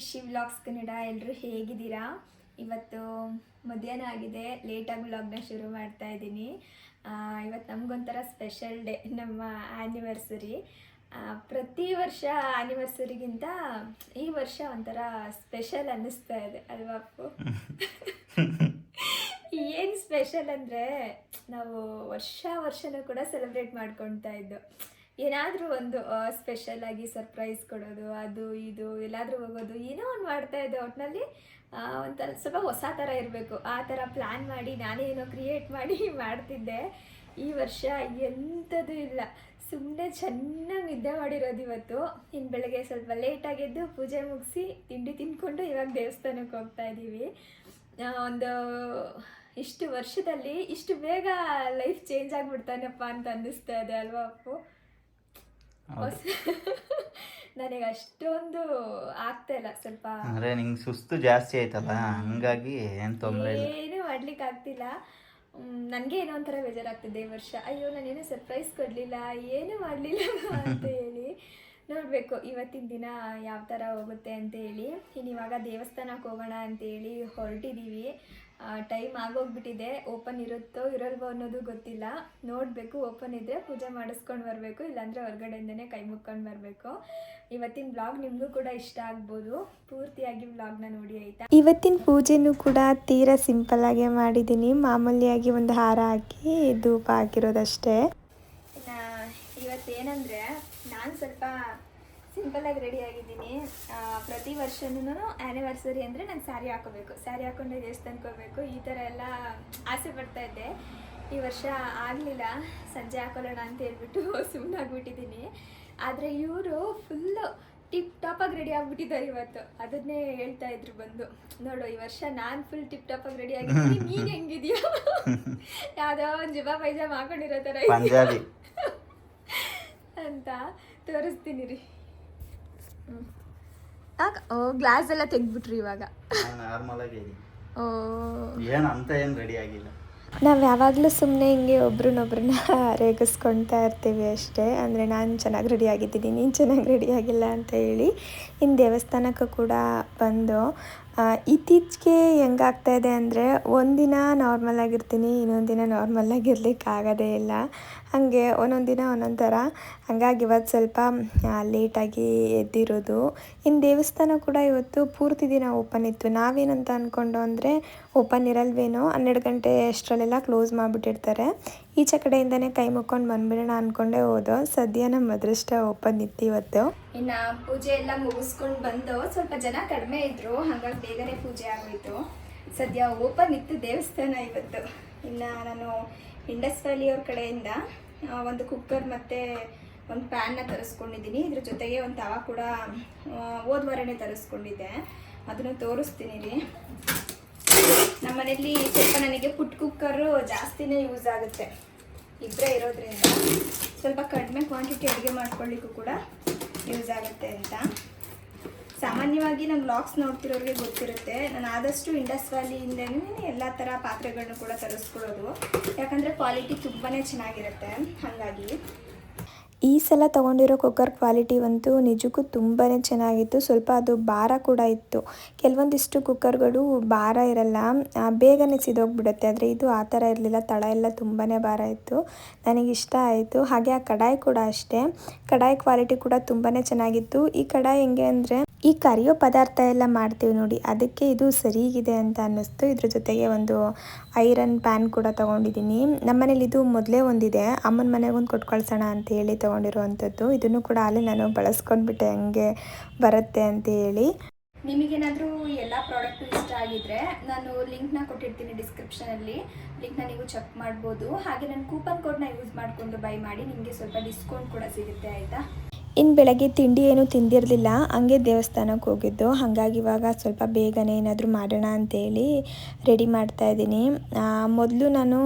ಖುಷಿ ವ್ಲಾಗ್ಸ್ ಕನ್ನಡ. ಎಲ್ಲರೂ ಹೇಗಿದ್ದೀರಾ? ಇವತ್ತು ಮಧ್ಯಾಹ್ನ ಆಗಿದೆ, ಲೇಟಾಗಿ ವ್ಲಾಗ್ನ ಶುರು ಮಾಡ್ತಾ ಇದ್ದೀನಿ. ಇವತ್ತು ನಮಗೊಂಥರ ಸ್ಪೆಷಲ್ ಡೇ, ನಮ್ಮ ಆ್ಯನಿವರ್ಸರಿ. ಪ್ರತಿ ವರ್ಷ ಆ್ಯನಿವರ್ಸರಿಗಿಂತ ಈ ವರ್ಷ ಒಂಥರ ಸ್ಪೆಷಲ್ ಅನ್ನಿಸ್ತಾ ಇದೆ ಅಲ್ವಾ ಅಪ್ಪು? ಏನು ಸ್ಪೆಷಲ್ ಅಂದರೆ, ನಾವು ವರ್ಷನೂ ಕೂಡ ಸೆಲೆಬ್ರೇಟ್ ಮಾಡ್ಕೊಳ್ತಾ ಇದ್ದು. ಏನಾದರೂ ಒಂದು ಸ್ಪೆಷಲಾಗಿ ಸರ್ಪ್ರೈಸ್ ಕೊಡೋದು, ಅದು ಇದು ಎಲ್ಲಾದರೂ ಹೋಗೋದು, ಏನೋ ಒಂದು ಮಾಡ್ತಾಯಿದ್ದೆ. ಒಟ್ಟಿನಲ್ಲಿ ಒಂಥರ ಸ್ವಲ್ಪ ಹೊಸ ಥರ ಇರಬೇಕು, ಆ ಥರ ಪ್ಲ್ಯಾನ್ ಮಾಡಿ ನಾನೇ ಏನೋ ಕ್ರಿಯೇಟ್ ಮಾಡಿ ಮಾಡ್ತಿದ್ದೆ. ಈ ವರ್ಷ ಎಂಥದ್ದು ಇಲ್ಲ, ಸುಮ್ಮನೆ ಚೆನ್ನಾಗಿ ನಿದ್ದೆ ಮಾಡಿರೋದು ಇವತ್ತು. ಇನ್ನು ಬೆಳಗ್ಗೆ ಸ್ವಲ್ಪ ಲೇಟಾಗೆದ್ದು ಪೂಜೆ ಮುಗಿಸಿ ತಿಂಡಿ ತಿಂದ್ಕೊಂಡು ಇವಾಗ ದೇವಸ್ಥಾನಕ್ಕೆ ಹೋಗ್ತಾ ಇದ್ದೀವಿ. ಒಂದು ಇಷ್ಟು ವರ್ಷದಲ್ಲಿ ಇಷ್ಟು ಬೇಗ ಲೈಫ್ ಚೇಂಜ್ ಆಗಿಬಿಡ್ತಾನಪ್ಪ ಅಂತ ಅನ್ನಿಸ್ತಾ ಇದೆ ಅಲ್ವಾ ಅಪ್ಪು? ನನಗೆ ಅಷ್ಟೊಂದು ಆಗ್ತಾ ಇಲ್ಲ, ಸ್ವಲ್ಪ ಅಂದ್ರೆ ನಿಂಗೆ ಸುಸ್ತು ಜಾಸ್ತಿ ಆಯ್ತಲ್ಲ, ಹಂಗಾಗಿ ಏನು ಮಾಡ್ಲಿಕ್ಕೆ ಆಗ್ತಿಲ್ಲ. ನನಗೆ ಏನೋ ಒಂಥರ ಬೇಜಾರಾಗ್ತಿದೆ ಈ ವರ್ಷ. ಅಯ್ಯೋ ನಾನೇನು ಸರ್ಪ್ರೈಸ್ ಕೊಡಲಿಲ್ಲ, ಏನು ಮಾಡಲಿಲ್ಲ ಅಂತ ಹೇಳಿ. ನೋಡಬೇಕು ಇವತ್ತಿನ ದಿನ ಯಾವ ಥರ ಹೋಗುತ್ತೆ ಅಂತ ಹೇಳಿ. ಇನ್ನು ಇವಾಗ ದೇವಸ್ಥಾನಕ್ಕೆ ಹೋಗೋಣ ಅಂತೇಳಿ ಹೊರಟಿದ್ದೀವಿ. ಟೈಮ್ ಆಗೋಗ್ಬಿಟ್ಟಿದೆ. ಓಪನ್ ಇರುತ್ತೋ ಇರಲ್ವೋ ಅನ್ನೋದು ಗೊತ್ತಿಲ್ಲ, ನೋಡಬೇಕು. ಓಪನ್ ಇದ್ದರೆ ಪೂಜೆ ಮಾಡಿಸ್ಕೊಂಡು ಬರಬೇಕು, ಇಲ್ಲಾಂದರೆ ಹೊರಗಡೆಯಿಂದನೇ ಕೈ ಮುಕ್ಕೊಂಡು ಬರಬೇಕು. ಇವತ್ತಿನ ಬ್ಲಾಗ್ ನಿಮಗೂ ಕೂಡ ಇಷ್ಟ ಆಗ್ಬೋದು, ಪೂರ್ತಿಯಾಗಿ ಬ್ಲಾಗ್ನ ನೋಡಿ ಆಯಿತಾ. ಇವತ್ತಿನ ಪೂಜೆನೂ ಕೂಡ ತೀರಾ ಸಿಂಪಲ್ಲಾಗೆ ಮಾಡಿದ್ದೀನಿ. ಮಾಮೂಲಿಯಾಗಿ ಒಂದು ಹಾರ ಹಾಕಿ ಧೂಪ ಹಾಕಿರೋದಷ್ಟೇ. ಇವತ್ತೇನೆಂದರೆ, ನಾನು ಸ್ವಲ್ಪ ಸಿಂಪಲ್ಲಾಗಿ ರೆಡಿ ಆಗಿದ್ದೀನಿ. ಪ್ರತಿ ವರ್ಷನೂ ಆ್ಯನಿವರ್ಸರಿ ಅಂದರೆ ನಾನು ಸ್ಯಾರಿ ಹಾಕೋಬೇಕು, ಸ್ಯಾರಿ ಹಾಕ್ಕೊಂಡೆ ದೇವಸ್ಥಾನಕ್ಕೆ ಹೋಗಬೇಕು, ಈ ಥರ ಎಲ್ಲ ಆಸೆ ಪಡ್ತಾ ಇದ್ದೆ. ಈ ವರ್ಷ ಆಗಲಿಲ್ಲ, ಸಂಜೆ ಹಾಕೊಳ್ಳೋಣ ಅಂತ ಹೇಳ್ಬಿಟ್ಟು ಸುಮ್ಮನೆ ಆಗಿಬಿಟ್ಟಿದ್ದೀನಿ. ಆದರೆ ಇವರು ಫುಲ್ಲು ಟಿಪ್ ಟಾಪಾಗಿ ರೆಡಿ ಆಗಿಬಿಟ್ಟಿದ್ದಾರೆ ಇವತ್ತು. ಅದನ್ನೇ ಹೇಳ್ತಾ ಇದ್ರು ಬಂದು, ನೋಡು ಈ ವರ್ಷ ನಾನು ಫುಲ್ ಟಿಪ್ ಟಾಪಾಗಿ ರೆಡಿ ಆಗಿದ್ದೀನಿ, ನೀನು ಹೆಂಗಿದೆಯಾ? ಯಾವುದೋ ಒಂದು ಜುಬಾ ಪೈಜಾಮ ಹಾಕೊಂಡಿರೋ ಥರ ಅಂತ ತೋರಿಸ್ತೀನಿ ರೀ. ಓ ಗ್ಲಾಸ್ ಎಲ್ಲ ತೆಗ್ದ್ಬಿಟ್ರಿ ಇವಾಗ. ಓ ಏನು ಅಂತ ಏನು ರೆಡಿ ಆಗಿಲ್ಲ. ನಾವು ಯಾವಾಗಲೂ ಸುಮ್ಮನೆ ಹಿಂಗೆ ಒಬ್ರನ್ನೊಬ್ರನ್ನ ರೇಗಿಸ್ಕೊಳ್ತಾ ಇರ್ತೀವಿ ಅಷ್ಟೇ. ಅಂದರೆ ನಾನು ಚೆನ್ನಾಗಿ ರೆಡಿ ಆಗಿದ್ದೀನಿ, ನೀನು ಚೆನ್ನಾಗಿ ರೆಡಿ ಆಗಿಲ್ಲ ಅಂತ ಹೇಳಿ. ಇನ್ನು ದೇವಸ್ಥಾನಕ್ಕೂ ಕೂಡ ಬಂದು ಇತ್ತೀಚೆಗೆ ಹೆಂಗಾಗ್ತಾಯಿದೆ ಅಂದರೆ, ಒಂದಿನ ನಾರ್ಮಲ್ ಆಗಿರ್ತೀನಿ, ಇನ್ನೊಂದು ದಿನ ನಾರ್ಮಲ್ ಆಗಿರ್ಲಿಕ್ಕೆ ಆಗೋದೇ ಇಲ್ಲ. ಹಾಗೆ ಒಂದೊಂದು ದಿನ ಒಂದೊಂದು ಥರ. ಹಾಗಾಗಿ ಇವತ್ತು ಸ್ವಲ್ಪ ಲೇಟಾಗಿ ಎದ್ದಿರೋದು. ಇನ್ನು ದೇವಸ್ಥಾನ ಕೂಡ ಇವತ್ತು ಪೂರ್ತಿ ದಿನ ಓಪನ್ ಇತ್ತು. ನಾವೇನಂತ ಅಂದ್ಕೊಂಡು ಅಂದರೆ, ಓಪನ್ ಇರಲ್ವೇನೋ, 12 ಗಂಟೆ ಅಷ್ಟರಲ್ಲೆಲ್ಲ ಕ್ಲೋಸ್ ಮಾಡಿಬಿಟ್ಟಿರ್ತಾರೆ, ಈಚೆ ಕಡೆಯಿಂದನೇ ಕೈ ಮುಕ್ಕೊಂಡು ಬಂದುಬಿಡೋಣ ಅಂದ್ಕೊಂಡೇ ಹೋದೋ. ಸದ್ಯ ನಮ್ಮ ಅದೃಷ್ಟ ಓಪನ್ ಇತ್ತು ಇವತ್ತು. ಇನ್ನು ಪೂಜೆ ಎಲ್ಲ ಮುಗಿಸ್ಕೊಂಡು ಬಂದು ಸ್ವಲ್ಪ ಜನ ಕಡಿಮೆ ಇದ್ದರು, ಹಾಗಾಗಿ ಬೇಗನೆ ಪೂಜೆ ಆಗೋಯಿತು. ಸದ್ಯ ಓಪನ್ ಇತ್ತು ದೇವಸ್ಥಾನ ಇವತ್ತು. ಇನ್ನು ನಾನು ಇಂಡಸ್ ವ್ಯಾಲಿಯವ್ರ ಕಡೆಯಿಂದ ಒಂದು ಕುಕ್ಕರ್ ಮತ್ತು ಒಂದು ಪ್ಯಾನ್ನ ತರಿಸ್ಕೊಂಡಿದ್ದೀನಿ. ಇದ್ರ ಜೊತೆಗೆ ಒಂದು ತವ ಕೂಡ ಹೋದ ವಾರನೇ ತರಿಸ್ಕೊಂಡಿದ್ದೆ, ಅದನ್ನು ತೋರಿಸ್ತೀನಿ ರೀ. ನಮ್ಮ ಮನೇಲಿ ಸ್ವಲ್ಪ ನನಗೆ ಪುಟ್ ಕುಕ್ಕರು ಜಾಸ್ತಿನೇ ಯೂಸ್ ಆಗುತ್ತೆ, ಇಬ್ಬರೇ ಇರೋದ್ರಿಂದ ಸ್ವಲ್ಪ ಕಡಿಮೆ ಕ್ವಾಂಟಿಟಿ ಅಡುಗೆ ಮಾಡ್ಕೊಳ್ಳಿಕ್ಕೂ ಕೂಡ ಯೂಸ್ ಆಗುತ್ತೆ ಅಂತ. ಸಾಮಾನ್ಯವಾಗಿ ನಮ್ಮ ಬ್ಲಾಗ್ಸ್ ನೋಡ್ತಿರೋರಿಗೆ ಗೊತ್ತಿರುತ್ತೆ, ನಾನು ಆದಷ್ಟು ಇಂಡಸ್ ವ್ಯಾಲಿಯಿಂದನೇ ಎಲ್ಲ ಥರ ಪಾತ್ರೆಗಳನ್ನೂ ಕೂಡ ತರಿಸ್ಕೊಳ್ಳೋದು. ಯಾಕಂದರೆ ಕ್ವಾಲಿಟಿ ತುಂಬಾ ಚೆನ್ನಾಗಿರುತ್ತೆ. ಹಾಗಾಗಿ ಈ ಸಲ ತೊಗೊಂಡಿರೋ ಕುಕ್ಕರ್ ಕ್ವಾಲಿಟಿ ಅಂತೂ ನಿಜಕ್ಕೂ ತುಂಬಾ ಚೆನ್ನಾಗಿತ್ತು. ಸ್ವಲ್ಪ ಅದು ಭಾರ ಕೂಡ ಇತ್ತು. ಕೆಲವೊಂದಿಷ್ಟು ಕುಕ್ಕರ್ಗಳು ಭಾರ ಇರಲ್ಲ, ಬೇಗನೆ ಸಿದೋಗ್ಬಿಡುತ್ತೆ. ಆದರೆ ಇದು ಆ ಥರ ಇರಲಿಲ್ಲ, ತಳ ಎಲ್ಲ ತುಂಬಾ ಭಾರ ಇತ್ತು. ನನಗಿಷ್ಟ ಆಯಿತು. ಹಾಗೆ ಆ ಕಡಾಯಿ ಕೂಡ ಅಷ್ಟೇ, ಕಡಾಯಿ ಕ್ವಾಲಿಟಿ ಕೂಡ ತುಂಬಾ ಚೆನ್ನಾಗಿತ್ತು. ಈ ಕಡಾಯಿ ಹೆಂಗೆ ಅಂದರೆ, ಈ ಕರಿಯೋ ಪದಾರ್ಥ ಎಲ್ಲ ಮಾಡ್ತೀವಿ ನೋಡಿ, ಅದಕ್ಕೆ ಇದು ಸರಿಗಿದೆ ಅಂತ ಅನ್ನಿಸ್ತು. ಇದ್ರ ಜೊತೆಗೆ ಒಂದು ಐರನ್ ಪ್ಯಾನ್ ಕೂಡ ತೊಗೊಂಡಿದ್ದೀನಿ. ನಮ್ಮನೇಲಿ ಇದು ಮೊದಲೇ ಒಂದಿದೆ, ಅಮ್ಮನ ಮನೆಗೆ ಒಂದು ಕೊಟ್ಟು ಕಳ್ಸೋಣ ಅಂತ ಹೇಳಿ ತೊಗೊಂಡಿರುವಂಥದ್ದು. ಇದನ್ನು ಕೂಡ ಅಲ್ಲೇ ನಾನು ಬಳಸ್ಕೊಂಡ್ಬಿಟ್ಟೆ, ಹಂಗೆ ಬರುತ್ತೆ ಅಂತ ಹೇಳಿ. ನಿಮಗೇನಾದರೂ ಎಲ್ಲ ಪ್ರಾಡಕ್ಟು ಇಷ್ಟ ಆಗಿದ್ದರೆ ನಾನು ಲಿಂಕ್ನ ಕೊಟ್ಟಿರ್ತೀನಿ ಡಿಸ್ಕ್ರಿಪ್ಷನಲ್ಲಿ, ಲಿಂಕ್ನ ನೀವು ಚೆಕ್ ಮಾಡ್ಬೋದು. ಹಾಗೆ ನಾನು ಕೂಪನ್ ಕೋಡ್ನ ಯೂಸ್ ಮಾಡಿಕೊಂಡು ಬೈ ಮಾಡಿ ನಿಮಗೆ ಸ್ವಲ್ಪ ಡಿಸ್ಕೌಂಟ್ ಕೂಡ ಸಿಗುತ್ತೆ ಆಯಿತಾ. ಇನ್ನು ಬೆಳಗ್ಗೆ ತಿಂಡಿ ಏನೂ ತಿಂದಿರಲಿಲ್ಲ, ಹಂಗೆ ದೇವಸ್ಥಾನಕ್ಕೆ ಹೋಗಿದ್ದು. ಹಾಗಾಗಿ ಇವಾಗ ಸ್ವಲ್ಪ ಬೇಗನೆ ಏನಾದರೂ ಮಾಡೋಣ ಅಂತೇಳಿ ರೆಡಿ ಮಾಡ್ತಾಯಿದ್ದೀನಿ. ಮೊದಲು ನಾನು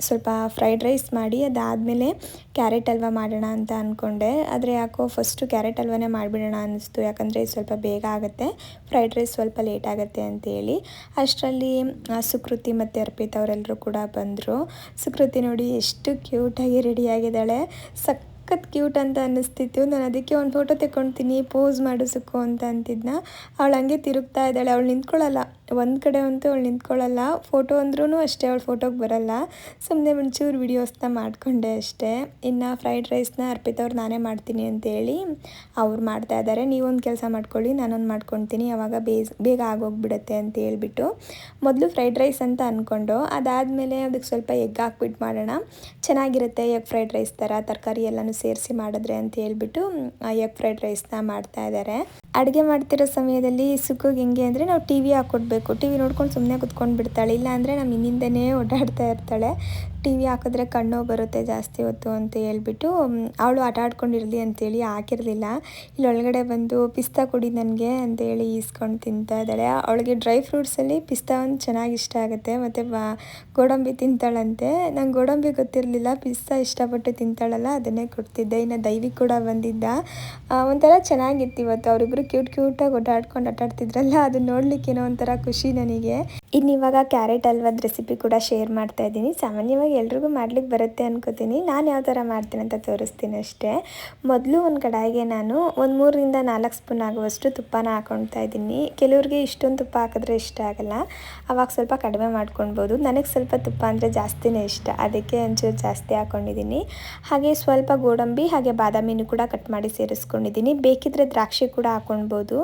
ಸ್ವಲ್ಪ ಫ್ರೈಡ್ ರೈಸ್ ಮಾಡಿ ಅದಾದಮೇಲೆ ಕ್ಯಾರೆಟ್ ಹಲ್ವ ಮಾಡೋಣ ಅಂತ ಅಂದ್ಕೊಂಡೆ. ಆದರೆ ಯಾಕೋ ಫಸ್ಟು ಕ್ಯಾರೆಟ್ ಹಲ್ವನೇ ಮಾಡಿಬಿಡೋಣ ಅನ್ನಿಸ್ತು, ಯಾಕಂದರೆ ಸ್ವಲ್ಪ ಬೇಗ ಆಗುತ್ತೆ, ಫ್ರೈಡ್ ರೈಸ್ ಸ್ವಲ್ಪ ಲೇಟ್ ಆಗುತ್ತೆ ಅಂತೇಳಿ. ಅಷ್ಟರಲ್ಲಿ ಸುಕೃತಿ ಮತ್ತು ಅರ್ಪಿತಾ ಅವರೆಲ್ಲರೂ ಕೂಡ ಬಂದರು. ಸುಕೃತಿ ನೋಡಿ ಎಷ್ಟು ಕ್ಯೂಟಾಗಿ ರೆಡಿಯಾಗಿದ್ದಾಳೆ, ಸಖತ್ ಕ್ಯೂಟ್ ಅಂತ ಅನ್ನಿಸ್ತಿತ್ತು. ನಾನು ಅದಕ್ಕೆ ಒಂದು ಫೋಟೋ ತೆಕ್ಕೊಳ್ತೀನಿ, ಪೋಸ್ ಮಾಡು ಸುಕ್ಕು ಅಂತ ಅಂತಿದ್ನ. ಅವಳು ಹಂಗೆ ತಿರುಗ್ತಾ ಇದ್ದಾಳೆ, ಅವಳು ನಿಂತ್ಕೊಳ್ಳಲ್ಲ, ಒಂದು ಕಡೆ ಅಂತೂ ಅವಳು ನಿಂತ್ಕೊಳ್ಳಲ್ಲ. ಫೋಟೋ ಅಂದ್ರೂ ಅಷ್ಟೇ, ಅವಳು ಫೋಟೋಗೆ ಬರಲ್ಲ. ಸುಮ್ಮನೆ ಒಂಚೂರು ವೀಡಿಯೋಸ್ನ ಮಾಡಿಕೊಂಡೆ ಅಷ್ಟೇ. ಇನ್ನು ಫ್ರೈಡ್ ರೈಸ್ನ ಅರ್ಪಿತವ್ರು ನಾನೇ ಮಾಡ್ತೀನಿ ಅಂತೇಳಿ ಅವ್ರು ಮಾಡ್ತಾ ಇದ್ದಾರೆ. ನೀವೊಂದು ಕೆಲಸ ಮಾಡ್ಕೊಳ್ಳಿ, ನಾನೊಂದು ಮಾಡ್ಕೊಳ್ತೀನಿ, ಆವಾಗ ಬೇಗ ಆಗೋಗ್ಬಿಡುತ್ತೆ ಅಂತ ಹೇಳ್ಬಿಟ್ಟು ಮೊದಲು ಫ್ರೈಡ್ ರೈಸ್ ಅಂತ ಅಂದ್ಕೊಂಡು, ಅದಾದಮೇಲೆ ಅದಕ್ಕೆ ಸ್ವಲ್ಪ ಎಗ್ ಹಾಕ್ಬಿಟ್ಟು ಮಾಡೋಣ, ಚೆನ್ನಾಗಿರುತ್ತೆ ಎಗ್ ಫ್ರೈಡ್ ರೈಸ್ ಥರ, ತರಕಾರಿ ಎಲ್ಲನೂ ಸೇರಿಸಿ ಮಾಡಿದ್ರೆ ಅಂತ ಹೇಳ್ಬಿಟ್ಟು ಎಗ್ ಫ್ರೈಡ್ ರೈಸ್ನ ಮಾಡ್ತಾ ಇದ್ದಾರೆ. ಅಡುಗೆ ಮಾಡ್ತಿರೋ ಸಮಯದಲ್ಲಿ ಸುಕ್ಕೋಗಿ ಹೆಂಗೆ ಅಂದರೆ ನಾವು ಟಿ ವಿ ಹಾಕ್ಕೊಡ್ಬೇಕು. ಟಿ ವಿ ನೋಡ್ಕೊಂಡು ಸುಮ್ಮನೆ ಕುತ್ಕೊಂಡು ಬಿಡ್ತಾಳೆ, ಇಲ್ಲಾಂದರೆ ನಮ್ಮ ಹಿಂದಿಂದನೇ ಓಡಾಡ್ತಾ ಇರ್ತಾಳೆ. ಟಿ ವಿ ಹಾಕಿದ್ರೆ ಕಣ್ಣು ಬರುತ್ತೆ ಜಾಸ್ತಿ ಹೊತ್ತು ಅಂತ ಹೇಳ್ಬಿಟ್ಟು ಅವಳು ಆಟ ಆಡ್ಕೊಂಡಿರಲಿ ಅಂತೇಳಿ ಹಾಕಿರಲಿಲ್ಲ. ಇಲ್ಲಿ ಒಳಗಡೆ ಬಂದು ಪಿಸ್ತಾ ಕೊಡಿ ನನಗೆ ಅಂತೇಳಿ ಈಸ್ಕೊಂಡು ತಿಂತಾ ಇದ್ದಾಳೆ. ಅವಳಿಗೆ ಡ್ರೈ ಫ್ರೂಟ್ಸಲ್ಲಿ ಪಿಸ್ತಾ ಒಂದು ಚೆನ್ನಾಗಿ ಇಷ್ಟ ಆಗುತ್ತೆ, ಮತ್ತು ಗೋಡಂಬಿ ತಿಂತಾಳಂತೆ. ನಂಗೆ ಗೋಡಂಬಿ ಗೊತ್ತಿರಲಿಲ್ಲ, ಪಿಸ್ತಾ ಇಷ್ಟಪಟ್ಟು ತಿಂತಾಳಲ್ಲ ಅದನ್ನೇ ಕೊಡ್ತಿದ್ದೆ. ಇನ್ನು ದೈವಿ ಕೂಡ ಬಂದಿದ್ದ, ಒಂಥರ ಚೆನ್ನಾಗಿತ್ತು ಇವತ್ತು. ಅವರಿಬ್ಬರು ಕ್ಯೂಟಾಗಿ ಓಡಾಡ್ಕೊಂಡು ಆಟಾಡ್ತಿದ್ರಲ್ಲ, ಅದು ನೋಡಲಿಕ್ಕೇನೋ ಒಂಥರ ಖುಷಿ ನನಗೆ. ಇನ್ನು ಇವಾಗ ಕ್ಯಾರೆಟ್ ಹಲ್ವದ ರೆಸಿಪಿ ಕೂಡ ಶೇರ್ ಮಾಡ್ತಾ ಇದ್ದೀನಿ. ಸಾಮಾನ್ಯವಾಗಿ ಎಲ್ರಿಗೂ ಮಾಡ್ಲಿಕ್ಕೆ ಬರುತ್ತೆ ಅನ್ಕೋತೀನಿ, ನಾನು ಯಾವ ಥರ ಮಾಡ್ತೀನಿ ಅಂತ ತೋರಿಸ್ತೀನಿ ಅಷ್ಟೇ. ಮೊದಲು ಒಂದು ಕಡಾಯಿಗೆ ನಾನು ಒಂದು 3ರಿಂದ 4 ಸ್ಪೂನ್ ಆಗುವಷ್ಟು ತುಪ್ಪನ ಹಾಕ್ಕೊಳ್ತಾ ಇದ್ದೀನಿ. ಕೆಲವ್ರಿಗೆ ಇಷ್ಟೊಂದು ತುಪ್ಪ ಹಾಕಿದ್ರೆ ಇಷ್ಟ ಆಗಲ್ಲ, ಅವಾಗ ಸ್ವಲ್ಪ ಕಡಿಮೆ ಮಾಡ್ಕೊಳ್ಬೋದು. ನನಗೆ ಸ್ವಲ್ಪ ತುಪ್ಪ ಅಂದರೆ ಜಾಸ್ತಿನೇ ಇಷ್ಟ, ಅದಕ್ಕೆ ಒಂಚೂರು ಜಾಸ್ತಿ ಹಾಕ್ಕೊಂಡಿದ್ದೀನಿ. ಹಾಗೆ ಸ್ವಲ್ಪ ಗೋಡಂಬಿ ಹಾಗೆ ಬಾದಾಮಿನೂ ಕೂಡ ಕಟ್ ಮಾಡಿ ಸೇರಿಸ್ಕೊಂಡಿದ್ದೀನಿ. ಬೇಕಿದ್ರೆ ದ್ರಾಕ್ಷಿ ಕೂಡ ಹಾಕ್ಕೊಳ್ಬೋದು.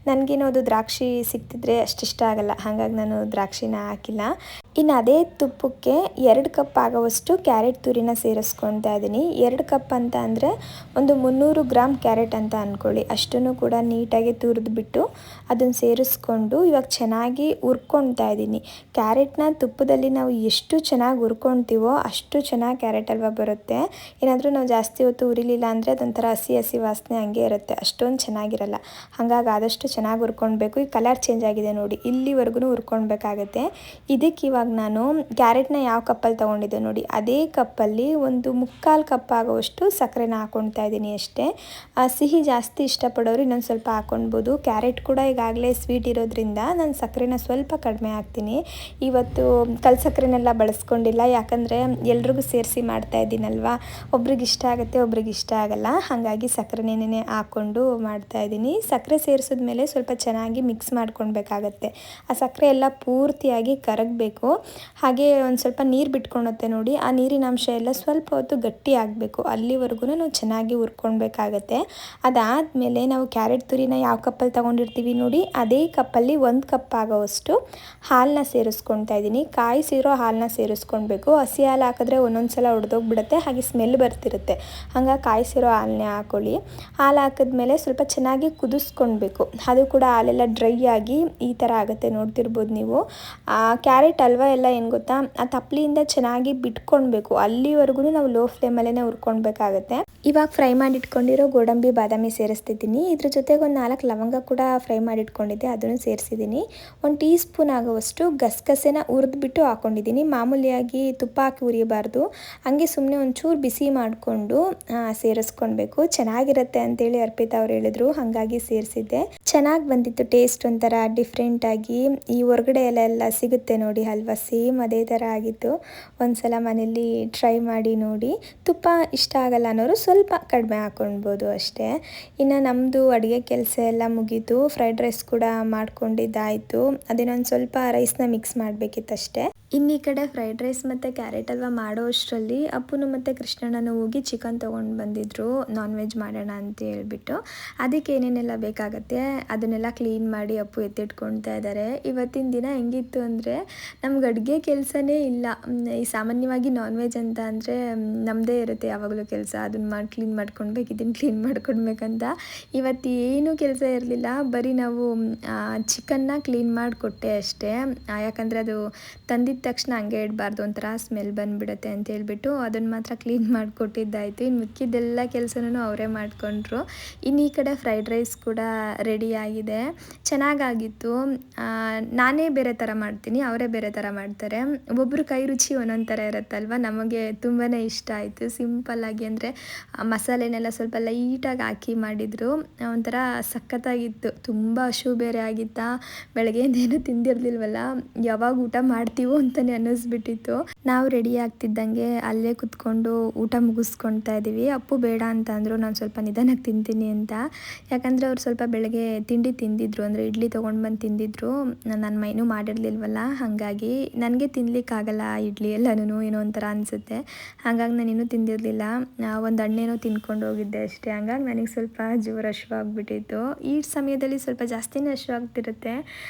ನನಗೇನೋ ಅದು ದ್ರಾಕ್ಷಿ ಸಿಕ್ತಿದ್ರೆ ಅಷ್ಟಿಷ್ಟ ಆಗಲ್ಲ, ಹಾಗಾಗಿ ನಾನು ದ್ರಾಕ್ಷಿನ ಹಾಕಿಲ್ಲ. ಇನ್ನು ಅದೇ ತುಪ್ಪಕ್ಕೆ 2 ಕಪ್ ಆಗೋವಷ್ಟು ಕ್ಯಾರೆಟ್ ತುರಿನ ಸೇರಿಸ್ಕೊಳ್ತಾ ಇದ್ದೀನಿ. 2 ಕಪ್ ಅಂತ ಅಂದರೆ ಒಂದು 300 ಗ್ರಾಮ್ ಕ್ಯಾರೆಟ್ ಅಂತ ಅಂದ್ಕೊಳ್ಳಿ. ಅಷ್ಟನ್ನು ಕೂಡ ನೀಟಾಗಿ ತುರಿದ್ಬಿಟ್ಟು ಅದನ್ನು ಸೇರಿಸ್ಕೊಂಡು ಇವಾಗ ಚೆನ್ನಾಗಿ ಹುರ್ಕೊಳ್ತಾ ಇದ್ದೀನಿ. ಕ್ಯಾರೆಟ್ನ ತುಪ್ಪದಲ್ಲಿ ನಾವು ಎಷ್ಟು ಚೆನ್ನಾಗಿ ಹುರ್ಕೊಳ್ತೀವೋ ಅಷ್ಟು ಚೆನ್ನಾಗಿ ಕ್ಯಾರೆಟ್ ಹಲ್ವ ಬರುತ್ತೆ. ಏನಾದರೂ ನಾವು ಜಾಸ್ತಿ ಹೊತ್ತು ಉರಿಲಿಲ್ಲ ಅಂದರೆ ಅದೊಂಥರ ಹಸಿ ವಾಸನೆ ಹಂಗೆ ಇರುತ್ತೆ, ಅಷ್ಟೊಂದು ಚೆನ್ನಾಗಿರಲ್ಲ. ಹಾಗಾಗಿ ಆದಷ್ಟು ಚೆನ್ನಾಗಿ ಹುರ್ಕೊಳ್ಬೇಕು. ಈ ಕಲರ್ ಚೇಂಜ್ ಆಗಿದೆ ನೋಡಿ, ಇಲ್ಲಿವರೆಗೂ ಹುರ್ಕೊಳ್ಬೇಕಾಗತ್ತೆ. ಇದಕ್ಕೆ ಇವಾಗ ನಾನು ಕ್ಯಾರೆಟ್ನ ಯಾವ ಕಪ್ಪಲ್ಲಿ ತೊಗೊಂಡಿದ್ದೆ ನೋಡಿ, ಅದೇ ಕಪ್ಪಲ್ಲಿ ಒಂದು 3/4 ಕಪ್ ಆಗೋವಷ್ಟು ಸಕ್ಕರೆನ ಹಾಕ್ಕೊಳ್ತಾ ಇದ್ದೀನಿ ಅಷ್ಟೇ. ಸಿಹಿ ಜಾಸ್ತಿ ಇಷ್ಟಪಡೋರು ಇನ್ನೊಂದು ಸ್ವಲ್ಪ ಹಾಕ್ಕೊಳ್ಬೋದು. ಕ್ಯಾರೆಟ್ ಕೂಡ ಈಗಾಗಲೇ ಸ್ವೀಟ್ ಇರೋದ್ರಿಂದ ನಾನು ಸಕ್ಕರೆನ ಸ್ವಲ್ಪ ಕಡಿಮೆ ಹಾಕ್ತೀನಿ. ಇವತ್ತು ಕಲ್ ಸಕ್ಕರೆನೆಲ್ಲ ಬಳಸ್ಕೊಂಡಿಲ್ಲ, ಯಾಕಂದರೆ ಎಲ್ರಿಗೂ ಸೇರಿಸಿ ಮಾಡ್ತಾ ಇದ್ದೀನಲ್ವ, ಒಬ್ರಿಗೆ ಇಷ್ಟ ಆಗುತ್ತೆ ಒಬ್ರಿಗೆ ಇಷ್ಟ ಆಗಲ್ಲ, ಹಾಗಾಗಿ ಸಕ್ಕರೆನೇ ಹಾಕ್ಕೊಂಡು ಮಾಡ್ತಾ ಇದ್ದೀನಿ. ಸಕ್ಕರೆ ಸೇರಿಸಿದ್ಮೇಲೆ ಸ್ವಲ್ಪ ಚೆನ್ನಾಗಿ ಮಿಕ್ಸ್ ಮಾಡ್ಕೊಳ್ಬೇಕಾಗತ್ತೆ. ಆ ಸಕ್ಕರೆ ಎಲ್ಲ ಪೂರ್ತಿಯಾಗಿ ಕರಗಬೇಕು. ಹಾಗೆ ಒಂದು ಸ್ವಲ್ಪ ನೀರು ಬಿಟ್ಕೊಳುತ್ತೆ ನೋಡಿ, ಆ ನೀರಿನ ಅಂಶ ಎಲ್ಲ ಸ್ವಲ್ಪ ಹೊತ್ತು ಗಟ್ಟಿ ಆಗಬೇಕು, ಅಲ್ಲಿವರೆಗೂ ನಾವು ಚೆನ್ನಾಗಿ ಹುರ್ಕೊಳ್ಬೇಕಾಗತ್ತೆ. ಅದಾದಮೇಲೆ ನಾವು ಕ್ಯಾರೆಟ್ ತುರಿನ ಯಾವ ಕಪ್ಪಲ್ಲಿ ತೊಗೊಂಡಿರ್ತೀವಿ ನೋಡಿ, ಅದೇ ಕಪ್ಪಲ್ಲಿ 1 ಕಪ್ ಆಗೋವಷ್ಟು ಹಾಲನ್ನ ಸೇರಿಸ್ಕೊಳ್ತಾ ಇದ್ದೀನಿ. ಕಾಯಿಸಿರೋ ಹಾಲನ್ನ ಸೇರಿಸ್ಕೊಳ್ಬೇಕು. ಹಸಿ ಹಾಲು ಹಾಕಿದ್ರೆ ಒಂದೊಂದು ಸಲ ಒಡೆದೋಗ್ಬಿಡುತ್ತೆ, ಹಾಗೆ ಸ್ಮೆಲ್ ಬರ್ತಿರುತ್ತೆ. ಹಾಗಾಗಿ ಕಾಯಿಸಿರೋ ಹಾಲನ್ನೇ ಹಾಕ್ಕೊಳ್ಳಿ. ಹಾಲು ಹಾಕಿದ್ಮೇಲೆ ಸ್ವಲ್ಪ ಚೆನ್ನಾಗಿ ಕುದಿಸ್ಕೊಳ್ಬೇಕು. ಅದು ಕೂಡ ಹಾಲೆಲ್ಲ ಡ್ರೈ ಆಗಿ ಈ ಥರ ಆಗುತ್ತೆ, ನೋಡ್ತಿರ್ಬೋದು ನೀವು. ಕ್ಯಾರೆಟ್ ಹಲ್ವ ಎಲ್ಲ ಏನು ಗೊತ್ತಾ, ಆ ತಪ್ಪಲಿಯಿಂದ ಚೆನ್ನಾಗಿ ಬಿಟ್ಕೊಳ್ಬೇಕು, ಅಲ್ಲಿವರೆಗೂ ನಾವು ಲೋ ಫ್ಲೇಮಲ್ಲೇ ಹುರ್ಕೊಳ್ಬೇಕಾಗತ್ತೆ. ಇವಾಗ ಫ್ರೈ ಮಾಡಿಟ್ಕೊಂಡಿರೋ ಗೋಡಂಬಿ ಬಾದಾಮಿ ಸೇರಿಸ್ತಿದ್ದೀನಿ. ಇದ್ರ ಜೊತೆಗೆ ಒಂದು 4 ಲವಂಗ ಕೂಡ ಫ್ರೈ ಮಾಡಿಟ್ಕೊಂಡಿದ್ದೆ, ಅದನ್ನು ಸೇರಿಸಿದ್ದೀನಿ. 1 ಟೀ ಸ್ಪೂನ್ ಆಗುವಷ್ಟು ಗಸಗಸೆನ ಹುರಿದ್ಬಿಟ್ಟು ಹಾಕ್ಕೊಂಡಿದ್ದೀನಿ. ಮಾಮೂಲಿಯಾಗಿ ತುಪ್ಪ ಹಾಕಿ ಹುರಿಯಬಾರ್ದು, ಹಂಗೆ ಸುಮ್ಮನೆ ಒಂಚೂರು ಬಿಸಿ ಮಾಡಿಕೊಂಡು ಸೇರಿಸ್ಕೊಳ್ಬೇಕು. ಚೆನ್ನಾಗಿರುತ್ತೆ ಅಂತೇಳಿ ಅರ್ಪಿತಾ ಅವ್ರು ಹೇಳಿದ್ರು, ಹಾಗಾಗಿ ಸೇರಿಸಿದ್ದೆ. ಚೆನ್ನಾಗಿ ಬಂದಿತ್ತು ಟೇಸ್ಟ್, ಒಂಥರ ಡಿಫ್ರೆಂಟಾಗಿ. ಈ ಹೊರಗಡೆ ಎಲ್ಲ ಸಿಗುತ್ತೆ ನೋಡಿ ಹಲ್ವ, ಸೇಮ್ ಅದೇ ಥರ ಆಗಿತ್ತು. ಒಂದ್ಸಲ ಮನೇಲಿ ಟ್ರೈ ಮಾಡಿ ನೋಡಿ. ತುಪ್ಪ ಇಷ್ಟ ಆಗಲ್ಲ ಅನ್ನೋರು ಸ್ವಲ್ಪ ಕಡಿಮೆ ಹಾಕ್ಕೊಳ್ಬೋದು ಅಷ್ಟೇ. ಇನ್ನು ನಮ್ಮದು ಅಡುಗೆ ಕೆಲಸ ಎಲ್ಲ ಮುಗೀತು, ಫ್ರೈಡ್ ರೈಸ್ ಕೂಡ ಮಾಡ್ಕೊಂಡಿದ್ದಾಯಿತು. ಅದೇನೊಂದು ಸ್ವಲ್ಪ ರೈಸ್ನ ಮಿಕ್ಸ್ ಮಾಡಬೇಕಿತ್ತಷ್ಟೇ. ಇನ್ನು ಈ ಕಡೆ ಫ್ರೈಡ್ ರೈಸ್ ಮತ್ತು ಕ್ಯಾರೆಟ್ ಹಲ್ವ ಮಾಡೋ ಅಷ್ಟರಲ್ಲಿ ಅಪ್ಪನು ಮತ್ತು ಕೃಷ್ಣಣ್ಣನು ಹೋಗಿ ಚಿಕನ್ ತೊಗೊಂಡು ಬಂದಿದ್ರು, ನಾನ್ ವೆಜ್ ಮಾಡೋಣ ಅಂತ ಹೇಳ್ಬಿಟ್ಟು. ಅದಕ್ಕೆ ಏನೇನೆಲ್ಲ ಬೇಕಾಗತ್ತೆ ಅದನ್ನೆಲ್ಲ ಕ್ಲೀನ್ ಮಾಡಿ ಅಪ್ಪು ಎತ್ತಿಟ್ಕೊಳ್ತಾ ಇದ್ದಾರೆ. ಇವತ್ತಿನ ದಿನ ಹೆಂಗಿತ್ತು ಅಂದರೆ ನಮ್ಗೆ ಅಡುಗೆ ಕೆಲಸನೇ ಇಲ್ಲ. ಈ ಸಾಮಾನ್ಯವಾಗಿ ನಾನ್ ವೆಜ್ ಅಂತ ಅಂದರೆ ನಮ್ಮದೇ ಇರುತ್ತೆ ಯಾವಾಗಲೂ ಕೆಲಸ, ಅದನ್ನು ಕ್ಲೀನ್ ಮಾಡ್ಕೊಳ್ಬೇಕು, ಇದನ್ನು ಕ್ಲೀನ್ ಮಾಡ್ಕೊಳ್ಬೇಕಂತ. ಇವತ್ತು ಏನೂ ಕೆಲಸ ಇರಲಿಲ್ಲ, ಬರೀ ನಾವು ಚಿಕನ್ನ ಕ್ಲೀನ್ ಮಾಡಿಕೊಟ್ಟೆ ಅಷ್ಟೇ. ಯಾಕಂದರೆ ಅದು ತಂದಿದ್ದ ತಕ್ಷಣ ಹಂಗೆ ಇಡಬಾರ್ದು, ಒಂಥರ ಸ್ಮೆಲ್ ಬಂದುಬಿಡುತ್ತೆ ಅಂತ ಹೇಳ್ಬಿಟ್ಟು ಅದನ್ನು ಮಾತ್ರ ಕ್ಲೀನ್ ಮಾಡಿಕೊಟ್ಟಿದ್ದಾಯಿತು. ಇನ್ನು ಮಿಕ್ಕಿದ್ದೆಲ್ಲ ಕೆಲಸನೂ ಅವರೇ ಮಾಡಿಕೊಂಡ್ರು. ಇನ್ನು ಈ ಕಡೆ ಫ್ರೈಡ್ ರೈಸ್ ಕೂಡ ರೆಡಿಯಾಗಿದೆ, ಚೆನ್ನಾಗಾಗಿತ್ತು. ನಾನೇ ಬೇರೆ ಥರ ಮಾಡ್ತೀನಿ, ಅವರೇ ಬೇರೆ ಥರ ಥರ ಮಾಡ್ತಾರೆ. ಒಬ್ಬೊಬ್ಬರು ಕೈ ರುಚಿ ಒಂದೊಂದು ಥರ ಇರುತ್ತಲ್ವ. ನಮಗೆ ತುಂಬಾ ಇಷ್ಟ ಆಯಿತು. ಸಿಂಪಲ್ಲಾಗಿ ಅಂದರೆ ಮಸಾಲೆನೆಲ್ಲ ಸ್ವಲ್ಪ ಲೈಟಾಗಿ ಹಾಕಿ ಮಾಡಿದರು. ಒಂಥರ ಸಖತ್ತಾಗಿತ್ತು. ತುಂಬ ಹಶು ಬೇರೆ ಆಗಿತ್ತಾ, ಬೆಳಗ್ಗೆಯಿಂದ ಏನೂ ತಿಂದಿರಲಿಲ್ವಲ್ಲ, ಯಾವಾಗ ಊಟ ಮಾಡ್ತೀವೋ ಅಂತಲೇ ಅನ್ನಿಸ್ಬಿಟ್ಟಿತ್ತು. ನಾವು ರೆಡಿ ಆಗ್ತಿದ್ದಂಗೆ ಅಲ್ಲೇ ಕುತ್ಕೊಂಡು ಊಟ ಮುಗಿಸ್ಕೊಳ್ತಾ ಇದ್ದೀವಿ. ಅಪ್ಪು ಬೇಡ ಅಂತ ಅಂದರು, ನಾನು ಸ್ವಲ್ಪ ನಿಧಾನಕ್ಕೆ ತಿಂತೀನಿ ಅಂತ. ಯಾಕಂದರೆ ಅವ್ರು ಸ್ವಲ್ಪ ಬೆಳಗ್ಗೆ ತಿಂಡಿ ತಿಂದಿದ್ರು, ಅಂದರೆ ಇಡ್ಲಿ ತೊಗೊಂಡು ಬಂದು ತಿಂದಿದ್ರು. ನನ್ನ ಮೈನೂ ಮಾಡಿರಲಿಲ್ವಲ್ಲ, ಹಾಗಾಗಿ ನನಗೆ ತಿನ್ಲಿಕ್ಕಾಗಲ್ಲ ಇಡ್ಲಿ ಎಲ್ಲನೂ, ಏನೋ ಒಂಥರ ಅನಿಸುತ್ತೆ. ಹಾಗಾಗಿ ನಾನಿನ್ನೂ ತಿಂದಿರಲಿಲ್ಲ. ಒಂದು ಹಣ್ಣೇನೋ ತಿನ್ಕೊಂಡು ಹೋಗಿದ್ದೆ ಅಷ್ಟೇ. ಹಂಗಾಗಿ ನನಗೆ ಸ್ವಲ್ಪ ಜೋರು ಹಶ್ವಾಗ್ಬಿಟ್ಟಿತ್ತು. ಈ ಸಮಯದಲ್ಲಿ ಸ್ವಲ್ಪ ಜಾಸ್ತಿನೇ ಹಶ್ವಾಗ್ತಿರುತ್ತೆ.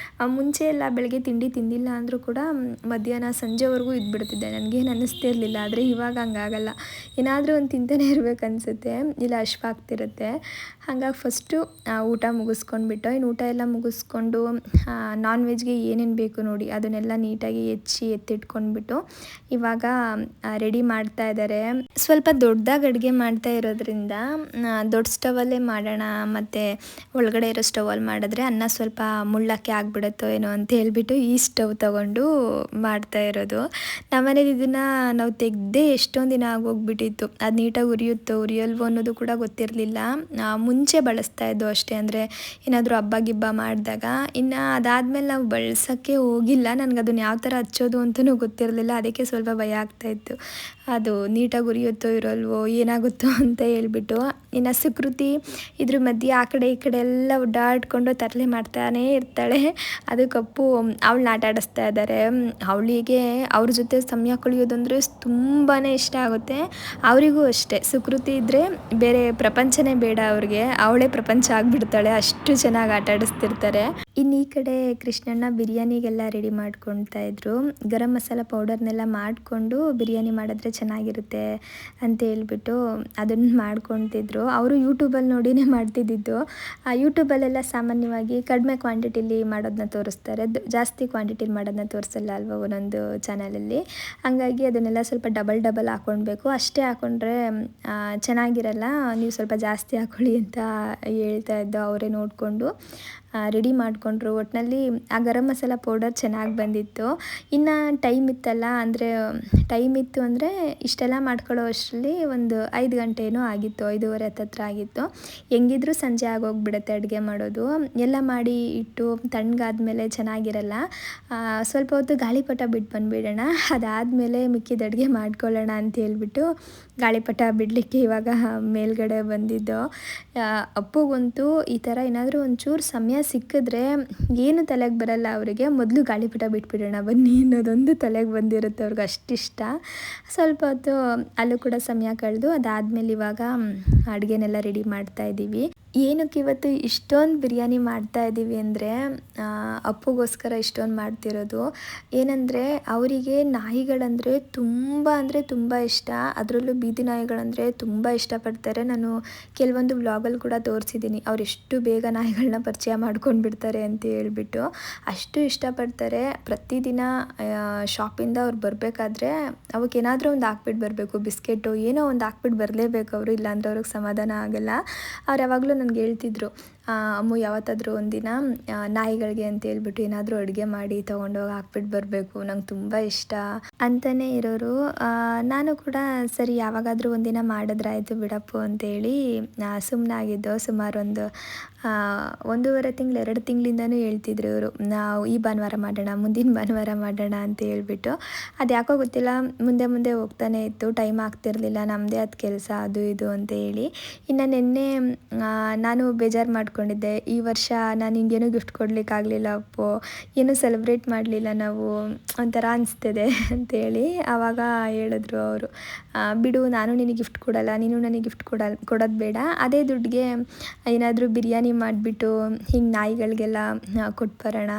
ಮುಂಚೆ ಎಲ್ಲ ಬೆಳಗ್ಗೆ ತಿಂಡಿ ತಿಂದಿಲ್ಲ ಅಂದರೂ ಕೂಡ ಮಧ್ಯಾಹ್ನ ಸಂಜೆವರೆಗೂ ಇದ್ಬಿಡ್ತಿದ್ದೆ, ನನಗೇನು ಅನ್ನಿಸ್ತಿರ್ಲಿಲ್ಲ. ಆದರೆ ಇವಾಗ ಹಂಗಾಗಲ್ಲ, ಏನಾದರೂ ಒಂದು ತಿಂತಾನೆ ಇರಬೇಕನ್ಸುತ್ತೆ, ಇಲ್ಲ ಹಶ್ವಾಗ್ತಿರುತ್ತೆ. ಹಾಗಾಗಿ ಫಸ್ಟು ಊಟ ಮುಗಿಸ್ಕೊಂಡ್ಬಿಟ್ಟು, ಇನ್ನು ಊಟ ಎಲ್ಲ ಮುಗಿಸ್ಕೊಂಡು ನಾನ್ ವೆಜ್ಗೆ ಏನೇನು ಬೇಕು ನೋಡಿ ಅದನ್ನೆಲ್ಲ ನೀಟಾಗಿ ಎತ್ತಿಟ್ಕೊಂಡ್ಬಿಟ್ಟು ಇವಾಗ ರೆಡಿ ಮಾಡ್ತಾ ಇದ್ದಾರೆ. ಸ್ವಲ್ಪ ದೊಡ್ಡದಾಗಿ ಅಡುಗೆ ಮಾಡ್ತಾ ಇರೋದ್ರಿಂದ ದೊಡ್ಡ ಸ್ಟವಲ್ಲೇ ಮಾಡೋಣ, ಮತ್ತು ಒಳಗಡೆ ಇರೋ ಸ್ಟವಲ್ಲಿ ಮಾಡಿದ್ರೆ ಅನ್ನ ಸ್ವಲ್ಪ ಮುಳ್ಳಕ್ಕೆ ಆಗಿಬಿಡುತ್ತೋ ಏನೋ ಅಂತ ಹೇಳ್ಬಿಟ್ಟು ಈ ಸ್ಟವ್ ತೊಗೊಂಡು ಮಾಡ್ತಾ ಇರೋದು. ನಮ್ಮನೇಲಿ ಇದನ್ನು ನಾವು ತೆಗೆದೇ ಎಷ್ಟೊಂದು ದಿನ ಆಗೋಗ್ಬಿಟ್ಟಿತ್ತು. ಅದು ನೀಟಾಗಿ ಉರಿಯಲ್ವೋ ಅನ್ನೋದು ಕೂಡ ಗೊತ್ತಿರಲಿಲ್ಲ. ಮುಂಚೆ ಬಳಸ್ತಾ ಇದ್ದು ಅಷ್ಟೇ, ಅಂದರೆ ಏನಾದರೂ ಹಬ್ಬ ಗಿಬ್ಬ ಮಾಡಿದಾಗ. ಇನ್ನು ಅದಾದಮೇಲೆ ನಾವು ಬಳಸೋಕ್ಕೆ ಹೋಗಿಲ್ಲ. ನನಗೆ ಅದನ್ನು ಯಾವ ಥರ ಹಚ್ಚೋದು ಅಂತಲೂ ಗೊತ್ತಿರಲಿಲ್ಲ. ಅದಕ್ಕೆ ಸ್ವಲ್ಪ ಭಯ ಆಗ್ತಾಯಿತ್ತು, ಅದು ನೀಟಾಗಿ ಉರಿಯುತ್ತೋ ಇರೋಲ್ವೋ ಏನಾಗುತ್ತೋ ಅಂತ ಹೇಳ್ಬಿಟ್ಟು. ಇನ್ನು ಸುಕೃತಿ ಇದ್ರ ಮಧ್ಯೆ ಆ ಕಡೆ ಈ ಕಡೆ ಎಲ್ಲ ಓಡಾಡ್ಕೊಂಡು ತರಲೆ ಮಾಡ್ತಾನೇ ಇರ್ತಾಳೆ. ಅದಕ್ಕಪ್ಪು ಅವಳನ್ನ ಆಟ ಆಡಿಸ್ತಾ ಇದ್ದಾರೆ. ಅವಳಿಗೆ ಅವ್ರ ಜೊತೆ ಸಮಯ ಕಳೆಯೋದಂದರೆ ತುಂಬಾ ಇಷ್ಟ ಆಗುತ್ತೆ. ಅವರಿಗೂ ಅಷ್ಟೇ, ಸುಕೃತಿ ಇದ್ದರೆ ಬೇರೆ ಪ್ರಪಂಚನೇ ಬೇಡ ಅವ್ರಿಗೆ, ಅವಳೇ ಪ್ರಪಂಚ ಆಗಿಬಿಡ್ತಾಳೆ, ಅಷ್ಟು ಚೆನ್ನಾಗಿ ಆಟ ಆಡಿಸ್ತಿರ್ತಾರೆ. ಇನ್ನು ಈ ಕಡೆ ಕೃಷ್ಣಣ್ಣ ಬಿರಿಯಾನಿಗೆಲ್ಲ ರೆಡಿ ಮಾಡ್ಕೊಳ್ತಾ ಇದ್ರು. ಗರಂ ಮಸಾಲ ಪೌಡರ್ನೆಲ್ಲ ಮಾಡಿಕೊಂಡು ಬಿರಿಯಾನಿ ಮಾಡಿದ್ರೆ ಚೆನ್ನಾಗಿರುತ್ತೆ ಅಂತ ಹೇಳ್ಬಿಟ್ಟು ಅದನ್ನು ಮಾಡ್ಕೊತಿದ್ರು. ಅವರು ಯೂಟ್ಯೂಬಲ್ಲಿ ನೋಡಿನೇ ಮಾಡ್ತಿದ್ದಿದ್ದು. ಯೂಟ್ಯೂಬಲ್ಲೆಲ್ಲ ಸಾಮಾನ್ಯವಾಗಿ ಕಡಿಮೆ ಕ್ವಾಂಟಿಟಿಲಿ ಮಾಡೋದನ್ನ ತೋರಿಸ್ತಾರೆ, ಜಾಸ್ತಿ ಕ್ವಾಂಟಿಟಿಲಿ ಮಾಡೋದನ್ನ ತೋರಿಸಲ್ಲ ಅಲ್ವ ಒಂದೊಂದು ಚಾನಲಲ್ಲಿ. ಹಾಗಾಗಿ ಅದನ್ನೆಲ್ಲ ಸ್ವಲ್ಪ ಡಬಲ್ ಹಾಕ್ಕೊಳ್ಬೇಕು, ಅಷ್ಟೇ ಹಾಕ್ಕೊಂಡ್ರೆ ಚೆನ್ನಾಗಿರಲ್ಲ, ನೀವು ಸ್ವಲ್ಪ ಜಾಸ್ತಿ ಹಾಕ್ಕೊಳ್ಳಿ ಅಂತ ಹೇಳ್ತಾ ಇದ್ದು. ಅವರೇ ನೋಡಿಕೊಂಡು ರೆಡಿ ಮಾಡಿಕೊಂಡ್ರು. ಒಟ್ಟಿನಲ್ಲಿ ಆ ಗರಂ ಮಸಾಲ ಪೌಡರ್ ಚೆನ್ನಾಗಿ ಬಂದಿತ್ತು. ಇನ್ನು ಟೈಮ್ ಇತ್ತು ಅಂದರೆ ಇಷ್ಟೆಲ್ಲ ಮಾಡ್ಕೊಳ್ಳೋ ಅಷ್ಟರಲ್ಲಿ ಒಂದು 5 ಗಂಟೆ ಏನೋ ಆಗಿತ್ತು, 5:30 ಹತ್ತತ್ರ ಆಗಿತ್ತು. ಹೆಂಗಿದ್ರು ಸಂಜೆ ಆಗೋಗ್ಬಿಡುತ್ತೆ ಅಡುಗೆ ಮಾಡೋದು. ಎಲ್ಲ ಮಾಡಿ ಇಟ್ಟು ತಣ್ಣಗಾದ್ಮೇಲೆ ಚೆನ್ನಾಗಿರಲ್ಲ. ಸ್ವಲ್ಪ ಹೊತ್ತು ಗಾಳಿಪಟ ಬಿಟ್ಟು ಬಂದುಬಿಡೋಣ, ಅದಾದಮೇಲೆ ಮಿಕ್ಕಿದ ಅಡುಗೆ ಮಾಡ್ಕೊಳ್ಳೋಣ ಅಂತ ಹೇಳ್ಬಿಟ್ಟು ಗಾಳಿಪಟ ಬಿಡಲಿಕ್ಕೆ ಇವಾಗ ಮೇಲ್ಗಡೆ ಬಂದಿದ್ದು. ಅಪ್ಪುಗಂತೂ ಈ ಥರ ಏನಾದರೂ ಒಂಚೂರು ಸಮಯ ಸಿಕ್ಕಿದ್ರೆ ಏನು ತಲೆಗೆ ಬರಲ್ಲ ಅವರಿಗೆ, ಮೊದಲು ಗಾಳಿಪಟ ಬಿಟ್ಬಿಡೋಣ ಬನ್ನಿ ಅನ್ನೋದೊಂದು ತಲೆಗೆ ಬಂದಿರುತ್ತೆ ಅವ್ರಿಗೆ, ಅಷ್ಟಿಷ್ಟ. ಸ್ವಲ್ಪ ಹೊತ್ತು ಅಲ್ಲೂ ಕೂಡ ಸಮಯ ಕಳೆದು ಅದಾದಮೇಲೆ ಇವಾಗ ಅಡುಗೆನೆಲ್ಲ ರೆಡಿ ಮಾಡ್ತಾಯಿದ್ದೀವಿ. ಏನಕ್ಕೆ ಇವತ್ತು ಇಷ್ಟೊಂದು ಬಿರಿಯಾನಿ ಮಾಡ್ತಾ ಇದ್ದೀವಿ ಅಂದರೆ ಅಪ್ಪುಗೋಸ್ಕರ ಇಷ್ಟೊಂದು ಮಾಡ್ತಿರೋದು. ಏನಂದರೆ ಅವರಿಗೆ ನಾಯಿಗಳಂದರೆ ತುಂಬ ಇಷ್ಟ, ಅದರಲ್ಲೂ ಬೀದಿ ನಾಯಿಗಳಂದರೆ ತುಂಬ ಇಷ್ಟಪಡ್ತಾರೆ. ನಾನು ಕೆಲವೊಂದು ವ್ಲಾಗಲ್ಲಿ ಕೂಡ ತೋರಿಸಿದ್ದೀನಿ ಅವ್ರು ಎಷ್ಟು ಬೇಗ ನಾಯಿಗಳನ್ನ ಪರಿಚಯ ಮಾಡ್ಕೊಂಡು ಬಿಡ್ತಾರೆ ಅಂತ ಹೇಳ್ಬಿಟ್ಟು. ಅಷ್ಟು ಇಷ್ಟಪಡ್ತಾರೆ. ಪ್ರತಿದಿನ ಶಾಪಿಂದ ಅವ್ರು ಬರಬೇಕಾದ್ರೆ ಅವಕ್ಕೇನಾದರೂ ಒಂದು ಹಾಕ್ಬಿಟ್ಟು ಬರಬೇಕು, ಬಿಸ್ಕೆಟು ಏನೋ ಒಂದು ಹಾಕ್ಬಿಟ್ಟು ಬರಲೇಬೇಕು ಅವರು, ಇಲ್ಲಾಂದ್ರೆ ಅವ್ರಿಗೆ ಸಮಾಧಾನ ಆಗೋಲ್ಲ. ಅವ್ರು ಯಾವಾಗಲೂ ನನಗೆ ಹೇಳ್ತಿದ್ರು, ಅಮ್ಮು ಯಾವತ್ತಾದರೂ ಒಂದಿನ ನಾಯಿಗಳಿಗೆ ಅಂತ ಹೇಳ್ಬಿಟ್ಟು ಏನಾದರೂ ಅಡುಗೆ ಮಾಡಿ ತೊಗೊಂಡೋಗಿ ಹಾಕ್ಬಿಟ್ಟು ಬರಬೇಕು, ನಂಗೆ ತುಂಬ ಇಷ್ಟ ಅಂತಲೇ ಇರೋರು. ನಾನು ಕೂಡ ಸರಿ ಯಾವಾಗಾದರೂ ಒಂದಿನ ಮಾಡಿದ್ರಾಯ್ತು ಬಿಡಪ್ಪು ಅಂತೇಳಿ ಸುಮ್ಮನಾಗಿದ್ದು. ಸುಮಾರು ಒಂದು 1.5 ತಿಂಗಳು 2 ತಿಂಗಳಿಂದನೂ ಹೇಳ್ತಿದ್ರು ಇವರು, ನಾವು ಈ ಭಾನುವಾರ ಮಾಡೋಣ, ಮುಂದಿನ ಭಾನುವಾರ ಮಾಡೋಣ ಅಂತ ಹೇಳ್ಬಿಟ್ಟು. ಅದು ಯಾಕೋ ಗೊತ್ತಿಲ್ಲ, ಮುಂದೆ ಹೋಗ್ತಾನೆ ಇತ್ತು, ಟೈಮ್ ಆಗ್ತಿರಲಿಲ್ಲ, ನಮ್ಮದೇ ಅದು ಕೆಲಸ ಅದು ಇದು ಅಂತ ಹೇಳಿ. ಇನ್ನು ನಿನ್ನೆ ನಾನು ಬೇಜಾರು ಮಾಡ್ಕೊಂಡಿದ್ದೆ, ಈ ವರ್ಷ ನಾನು ಹಿಂಗೇನೂ ಗಿಫ್ಟ್ ಕೊಡಲಿಕ್ಕಾಗಲಿಲ್ಲ ಅಪ್ಪು, ಏನೂ ಸೆಲೆಬ್ರೇಟ್ ಮಾಡಲಿಲ್ಲ ನಾವು, ಒಂಥರ ಅನಿಸ್ತಿದೆ ಅಂತೇಳಿ. ಆವಾಗ ಹೇಳಿದ್ರು ಅವರು, ಬಿಡು ನಾನು ನಿನಗೆ ಗಿಫ್ಟ್ ಕೊಡಲ್ಲ, ನೀನು ನನಗೆ ಗಿಫ್ಟ್ ಕೊಡೋದು ಬೇಡ, ಅದೇ ದುಡ್ಡಿಗೆ ಏನಾದರೂ ಬಿರಿಯಾನಿ ಮಾಡಿಬಿಟ್ಟು ಹಿಂಗೆ ನಾಯಿಗಳಿಗೆಲ್ಲ ಕೊಟ್ಬರೋಣ,